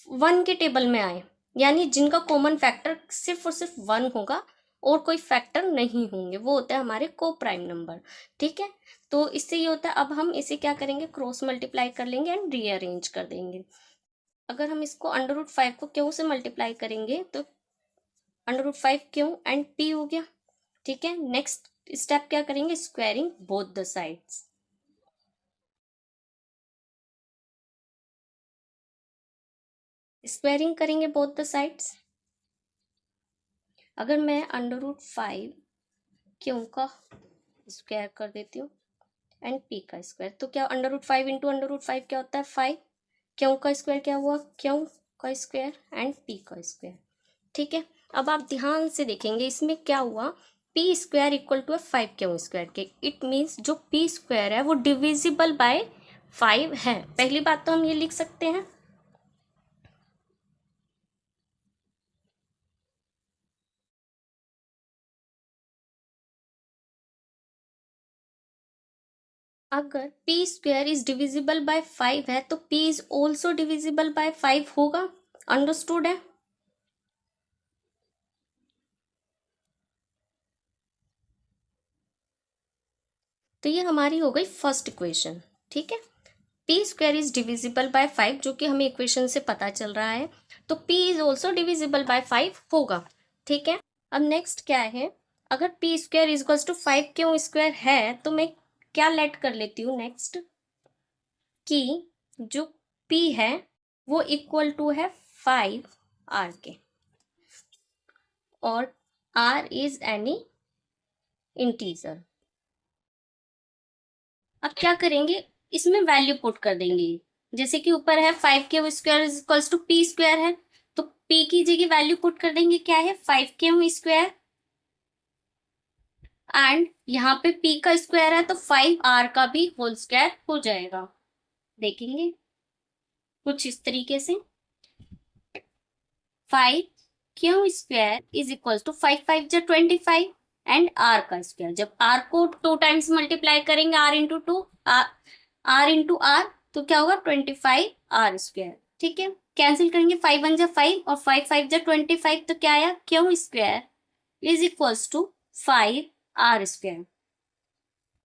1 के टेबल में आए, यानी जिनका कॉमन फैक्टर सिर्फ और सिर्फ 1 होगा और कोई फैक्टर नहीं होंगे, वो होता है हमारे को प्राइम नंबर. ठीक है, तो इससे ये होता है. अब हम इसे क्या करेंगे? क्रॉस मल्टीप्लाई कर लेंगे एंड रीअरेंज कर देंगे. अगर हम इसको √5 को क्यों से मल्टीप्लाई करेंगे तो √5 क्यों एंड पी हो गया. ठीक है, नेक्स्ट स्टेप क्या करेंगे? Squaring both the sides. Squaring करेंगे बोथ द साइड्स। अगर मैं √5 क्यों का स्क्वायर कर देती हूँ एंड पी का स्क्वायर, तो क्या √5 इंटू √5 क्या होता है 5। क्यों का स्क्वायर क्या हुआ, क्यों का स्क्वायर एंड पी का स्क्वायर। ठीक है, अब आप ध्यान से देखेंगे इसमें क्या हुआ, P square equal to 5 q square के। इट मीन्स जो पी स्क्वायर है वो डिविजिबल बाय 5 है। पहली बात तो हम ये लिख सकते हैं। अगर p square is divisible by 5 है तो p is also divisible by 5 होगा। अंडरस्टूड है। तो ये हमारी हो गई फर्स्ट इक्वेशन। ठीक है, P square is divisible by 5 जो कि हमें इक्वेशन से पता चल रहा है, तो p is also divisible by 5 होगा। ठीक है, अब नेक्स्ट क्या है, अगर p square is equals to 5 q square है तो मैं क्या लेट कर लेती हूँ नेक्स्ट, कि जो p है वो इक्वल टू है 5r के, और r इज एनी इंटीजर। अब क्या करेंगे, इसमें वैल्यू पुट कर देंगे। जैसे कि ऊपर है 5 के square is equals to p square है, तो p की जगह वैल्यू पुट कर देंगे, क्या है 5 के स्क्वायर, एंड यहाँ पे p का स्क्वायर है तो 5r का भी होल स्क्वायर हो जाएगा। देखेंगे कुछ इस तरीके से, 5 q square is equal to 5 5 जा 25 एंड r का स्क्वायर। जब r को 2 टाइम्स मल्टीप्लाई करेंगे r into two r into r, तो क्या होगा 25r स्क्वायर। ठीक है, कैंसिल करेंगे 5 1 जा 5 और 5 5 जा 25, तो क्या आया q square is equals to 5r square.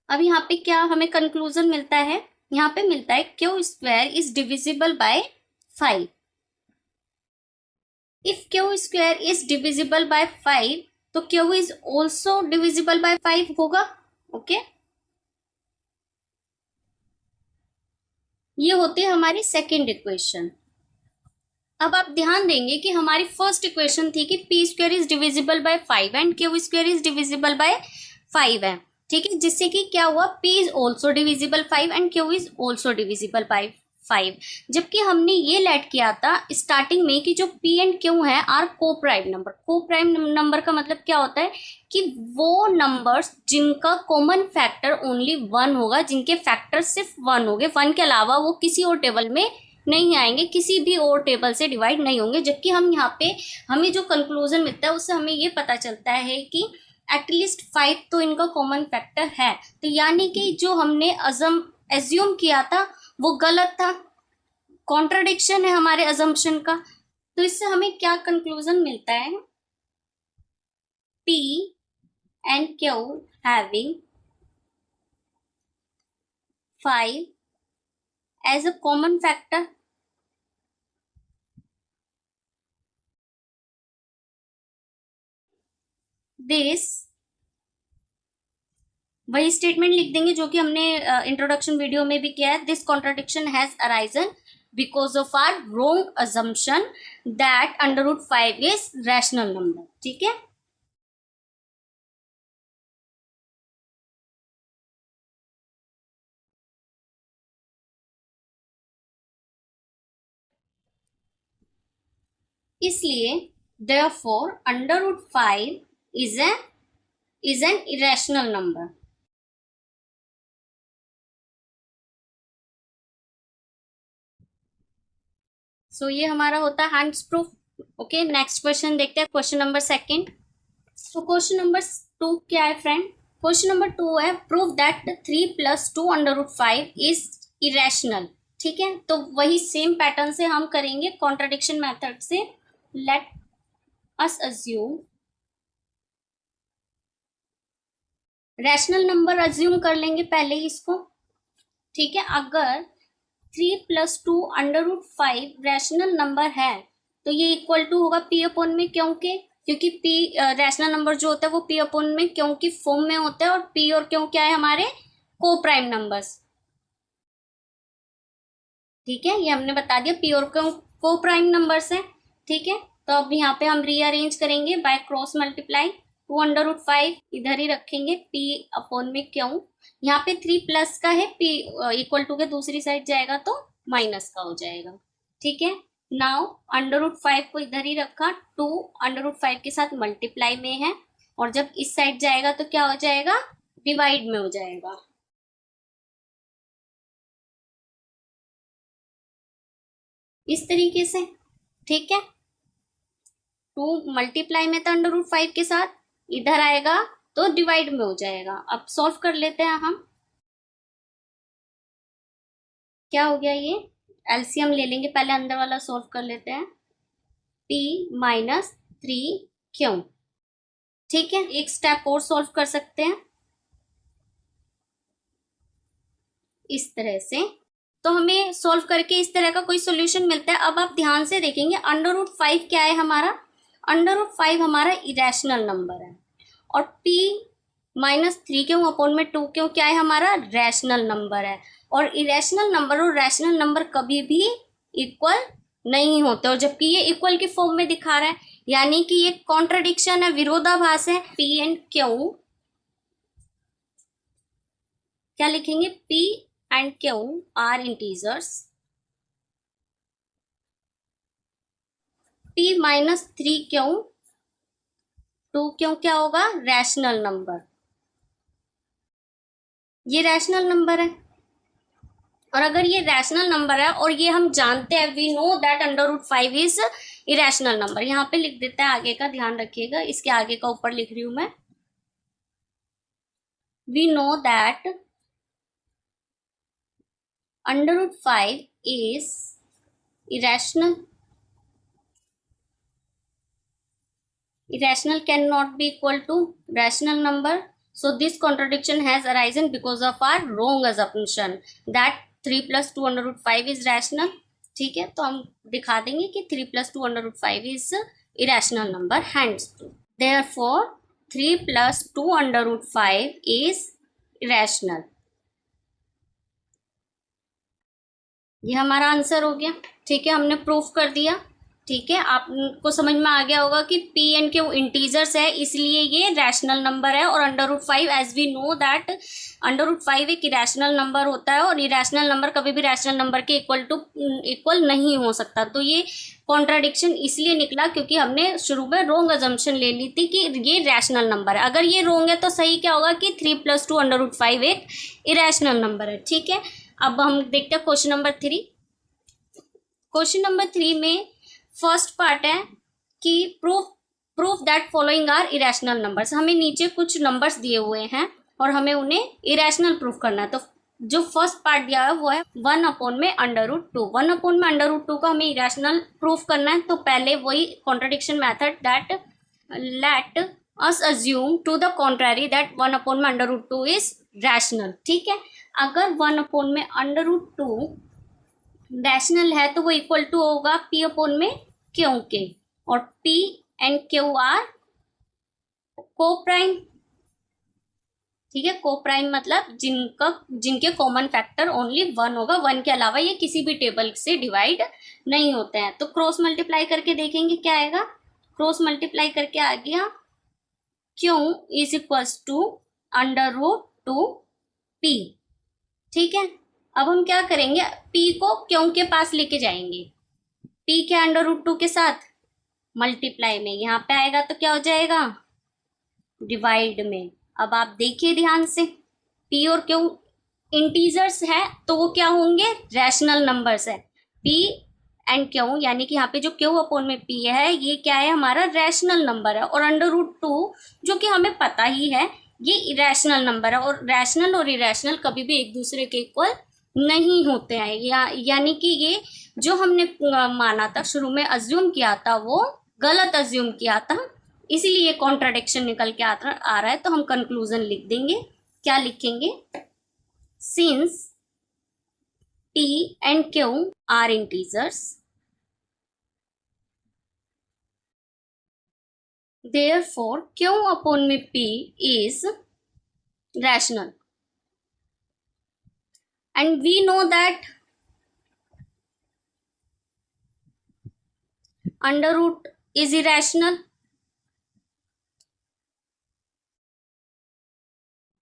अब यहाँ पे क्या हमें कंक्लूजन मिलता है, यहाँ पे मिलता है Q square is divisible by 5। If q square is divisible by 5 तो q is also divisible by 5 होगा। ओके, ये होती है हमारी सेकेंड इक्वेशन। अब आप ध्यान देंगे कि हमारी फर्स्ट इक्वेशन थी कि p square is divisible by 5 and q square is divisible by 5 है। ठीक है, जिससे कि क्या हुआ, p is also divisible 5 and q is also divisible by 5। जबकि हमने ये लेट किया था स्टार्टिंग में कि जो p एंड q है आर को प्राइम नंबर। को प्राइम नंबर का मतलब क्या होता है कि वो नंबर्स जिनका कॉमन फैक्टर ओनली 1 होगा, जिनके फैक्टर सिर्फ 1 होंगे, 1 के अलावा वो किसी और टेबल में नहीं आएंगे, किसी भी और टेबल से डिवाइड नहीं होंगे। जबकि हम यहाँ पे हमें जो कंक्लूजन मिलता है उससे हमें ये पता चलता है कि एटलीस्ट 5 तो इनका कॉमन फैक्टर है। तो यानी कि जो हमने एज्यूम किया था वो गलत था, कॉन्ट्रडिक्शन है हमारे अजम्पशन का। तो इससे हमें क्या कंक्लूजन मिलता है, P and Q having 5 as a common factor। This वही स्टेटमेंट लिख देंगे जो कि हमने इंट्रोडक्शन वीडियो में भी किया है। This contradiction has arisen because of our wrong assumption that √5 is rational number. ठीक है, इसलिए therefore √5 is an irrational number। सो ये हमारा होता है hands proof. Okay, next question देखते हैं, क्वेश्चन नंबर सेकंड। तो क्वेश्चन नंबर 2 क्या है फ्रेंड, क्वेश्चन नंबर 2 है प्रूव दैट 3 + 2 √5 इज इरेशनल। ठीक है, तो वही सेम पैटर्न से हम करेंगे कॉन्ट्रडिक्शन मेथड से। Late us assume, rational number assume कर लेंगे पहले ही इसको। ठीक है, अगर 3 + 2 √5 रैशनल नंबर है तो ये इक्वल टू होगा p अपॉन में, क्योंकि p रैशनल नंबर जो होता है वो p अपॉन में क्यों की फॉर्म में होता है, और p और क्यों क्या है हमारे को प्राइम नंबर्स। ठीक है, ये हमने बता दिया p और क्यों को प्राइम नंबर्स है, ठीक है। तो अब यहाँ पे हम रीअरेंज करेंगे बाय क्रॉस मल्टीप्लाई। 2/5 इधर ही रखेंगे, p अपॉन में क्यों, यहाँ पे 3 प्लस का है, p इक्वल टू के दूसरी साइड जाएगा तो माइनस का हो जाएगा, ठीक है। नाउ √5 को इधर ही रखा, 2 √5 के साथ मल्टीप्लाई में है, और जब इस साइड जाएगा तो क्या हो जाएगा, डिवाइड में हो जाएगा। इस तरीके से, ठीक है। 2 मल्टीप्लाई में था √5 के साथ, इधर आएगा तो डिवाइड में हो जाएगा। अब सॉल्व कर लेते हैं हम, क्या हो गया ये, एलसीएम ले लेंगे, पहले अंदर वाला सॉल्व कर लेते हैं। p माइनस 3q, ठीक है। एक स्टेप और सॉल्व कर सकते हैं इस तरह से, तो हमें सॉल्व करके इस तरह का कोई सॉल्यूशन मिलता है। अब आप ध्यान से देखेंगे, √5 क्या है हमारा, √5 हमारा इरेशनल नंबर है, और p माइनस 3q अपॉन में 2q क्या है, हमारा रैशनल नंबर है। और इरेशनल नंबर और रैशनल नंबर कभी भी इक्वल नहीं होते, और जबकि ये इक्वल की फॉर्म में दिखा रहा है, यानी कि ये कॉन्ट्रडिक्शन है, विरोधाभास है। p एंड q, क्या लिखेंगे, p and q are integers, p minus 3q 2q क्या होगा, रैशनल नंबर, ये रैशनल नंबर है। और अगर ये रैशनल नंबर है और ये हम जानते हैं, we know that √5 is irrational number, यहाँ पे लिख देते हैं आगे का, ध्यान रखिएगा, इसके आगे का ऊपर लिख रही हूं मैं, we know that √5 is irrational, irrational cannot be equal to rational number, so this contradiction has arisen because of our wrong assumption that 3 plus 2 √5 is rational, ठीक है। तो हम दिखा देंगे कि 3 plus 2 √5 is irrational number, hence therefore 3 plus 2 √5 is irrational। ये हमारा answer हो गया, ठीक है, हमने प्रूफ कर दिया, ठीक है। आपको समझ में आ गया होगा कि p एंड q इंटीजर्स है, इसलिए ये रैशनल नंबर है, और √5 एज वी नो दैट √5 एक इरेशनल नंबर होता है, और इरेशनल नंबर कभी भी रैशनल नंबर के इक्वल नहीं हो सकता। तो ये कॉन्ट्राडिक्शन इसलिए निकला क्योंकि हमने शुरू में रोंग अजम्पशन ले ली थी कि ये रैशनल नंबर है। अगर ये रोंग है तो सही क्या होगा कि 3 + 2 √5 एक इरेशनल नंबर है, ठीक है। अब हम देखते हैं क्वेश्चन नंबर 3। क्वेश्चन नंबर 3 में फर्स्ट पार्ट है कि proof that following are irrational numbers. हमें नीचे कुछ नंबर्स दिए हुए हैं और हमें उन्हें इरेशनल प्रूफ करना है। तो जो फर्स्ट पार्ट दिया है वो है 1/√2। 1/√2 को हमें इरेशनल प्रूफ करना है, तो पहले वही contradiction method that let us assume to the contrary that 1/√2 is rational, ठीक है। अगर 1/√2 रैशनल है तो वो इक्वल टू होगा p अपॉन में q के, और p and q are coprime, ठीक है। को प्राइम मतलब जिनके कॉमन फैक्टर ओनली 1 होगा, 1 के अलावा ये किसी भी टेबल से डिवाइड नहीं होते हैं। तो क्रॉस मल्टीप्लाई करके देखेंगे क्या आएगा, क्रॉस मल्टीप्लाई करके आ गया q is equals to √2p, ठीक है। अब हम क्या करेंगे, p को q के पास लेके जाएंगे, p के √2 के साथ मल्टीप्लाई में, यहाँ पे आएगा तो क्या हो जाएगा, डिवाइड में। अब आप देखिए ध्यान से, p और q इंटीजर्स है तो वो क्या होंगे, रैशनल नंबर्स है। p एंड q यानी कि यहाँ पे जो q अपॉन में p है ये क्या है, हमारा रैशनल नंबर है, और √2 जो कि हमें पता ही है ये इरेशनल नंबर है, और रैशनल और इरेशनल कभी भी एक दूसरे के इक्वल नहीं होते हैं, यानी कि ये जो हमने माना था, शुरू में अज्यूम किया था, वो गलत अज्यूम किया था, इसीलिए कॉन्ट्राडिक्शन निकल के आ रहा है। तो हम कंक्लूजन लिख देंगे, क्या लिखेंगे, since p and q are integers therefore q upon में p is rational, and we know that under root is irrational,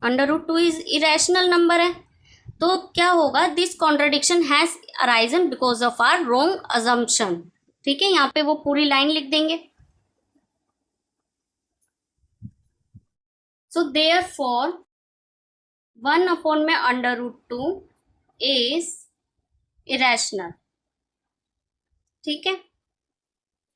under root 2 is irrational number है, तो क्या होगा, this contradiction has arisen because of our wrong assumption. ठीक है, यहाँ पे वो पूरी लाइन लिख देंगे। सो देयरफॉर 1 में अंडर रूट 2 इज इरेशनल। ठीक है,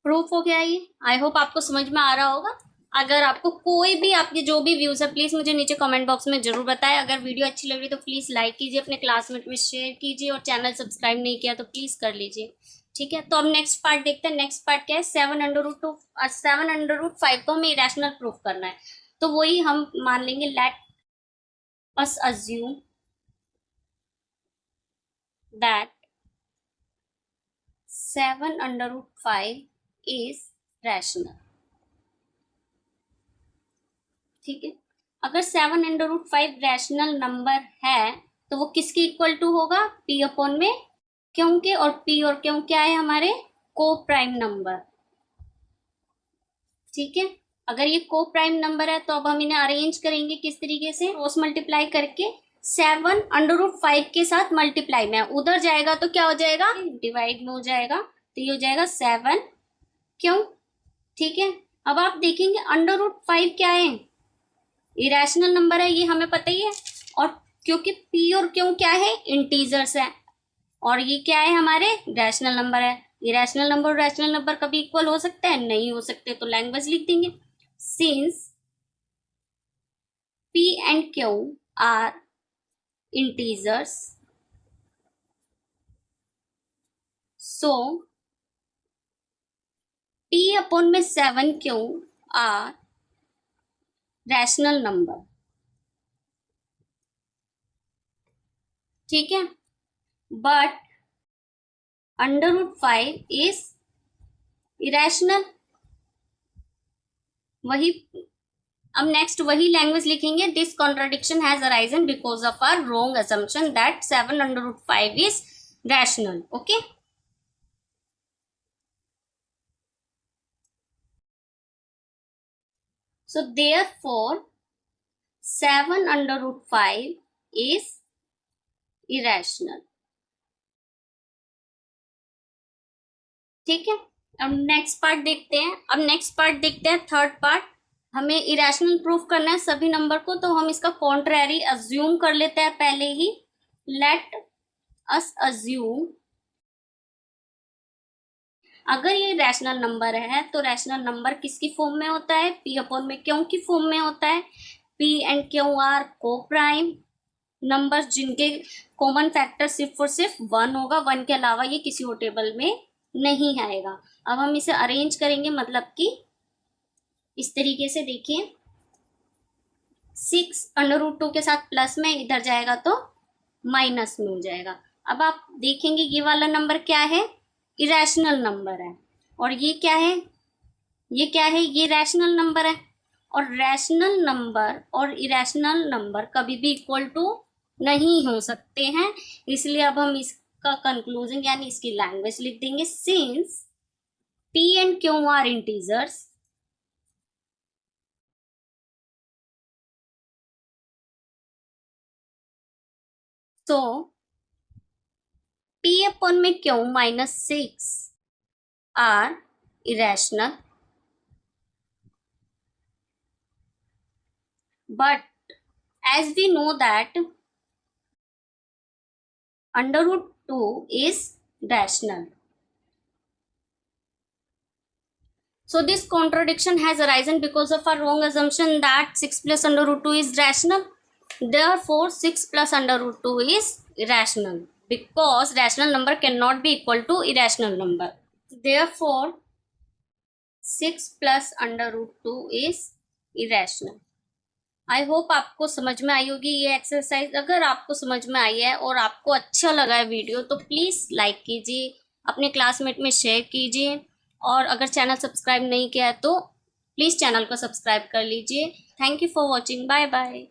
प्रूफ हो गया ये। आई होप आपको समझ में आ रहा होगा। अगर आपको कोई भी, आपके जो भी व्यूज है, प्लीज मुझे नीचे कमेंट बॉक्स में जरूर बताएं। अगर वीडियो अच्छी लग रही तो प्लीज लाइक कीजिए, अपने क्लासमेट में शेयर कीजिए, और चैनल सब्सक्राइब नहीं किया तो प्लीज कर लीजिए। ठीक है, तो अब नेक्स्ट पार्ट देखते हैं। नेक्स्ट पार्ट क्या है, 7 अंडर रूट 5 को हमें इरेशनल प्रूफ करना है। तो वही हम मान लेंगे, let us assume that 7 under root 5 is rational. ठीक है, अगर 7 अंडर रूट 5 रैशनल नंबर है तो वो किसके इक्वल टू होगा, पी अपॉन में क्यों के, और पी और क्यों क्या है हमारे को प्राइम नंबर। ठीक है, अगर ये को प्राइम नंबर है तो अब हम इन्हें अरेंज करेंगे किस तरीके से, क्रॉस मल्टीप्लाई करके 7 अंडर रूट 5 के साथ मल्टीप्लाई में, उधर जाएगा तो क्या हो जाएगा, डिवाइड में हो जाएगा, तो ये हो जाएगा 7 क्यों। ठीक है, अब आप देखेंगे अंडर रूट 5 क्या है, इरेशनल नंबर है, ये हमें पता ही है, और क्योंकि पी और क्यों क्या है, इंटीजर्स है, और ये क्या है हमारे रैशनल नंबर है। इरेशनल नंबर और रैशनल नंबर कभी इक्वल हो सकते हैं, नहीं हो सकते, तो लैंग्वेज लिख देंगे, since p and q are integers, so p upon में 7 क्यू आर रैशनल नंबर। ठीक है, but under root 5 is irrational. वही, अब नेक्स्ट वही लैंग्वेज लिखेंगे, this contradiction has arisen because of our wrong assumption that 7 under root 5 is rational. Okay, so therefore 7 under root 5 is irrational। ठीक है, अब next part देखते हैं। थर्ड पार्ट, हमें इरेशनल प्रूफ करना है सभी नंबर को, तो हम इसका कॉन्ट्ररी अज्यूम कर लेते हैं पहले ही। लेट अस अज्यूम, अगर ये रैशनल नंबर है तो रैशनल नंबर किसकी फॉर्म में होता है, पी अपॉन में क्यों की फॉर्म में होता है। पी एंड क्यू आर को प्राइम नंबर्स जिनके कॉमन फैक्टर सिर्फ और सिर्फ 1 होगा, 1 के अलावा ये किसी और टेबल में नहीं आएगा। अब हम इसे अरेंज करेंगे, मतलब कि इस तरीके से देखिए, 6 अंडर रूट 2 के साथ प्लस में, इधर जाएगा तो माइनस में हो जाएगा। अब आप देखेंगे ये वाला नंबर क्या है, इरेशनल नंबर है, और ये क्या है, ये रैशनल नंबर है, और रैशनल नंबर और इरेशनल नंबर कभी भी इक्वल टू नहीं हो सकते हैं। इसलिए अब हम इसका कंक्लूजन यानी इसकी लैंग्वेज लिख देंगे, since p and q are integers, तो पी अपॉन में q -6 are irrational, but as we know that under root 2 is rational, so this contradiction has arisen because of our wrong assumption that 6 plus under root 2 is rational. Therefore 6 plus under root 2 is irrational, because rational number cannot be equal to irrational number. Therefore 6 plus under root 2 is irrational. I hope आपको समझ में आई होगी ये exercise. अगर आपको समझ में आई है और आपको अच्छा लगा है वीडियो, तो प्लीज़ लाइक कीजिए, अपने क्लासमेट में शेयर कीजिए, और अगर चैनल सब्सक्राइब नहीं किया है तो प्लीज़ चैनल को सब्सक्राइब कर लीजिए। Thank you for watching, bye bye.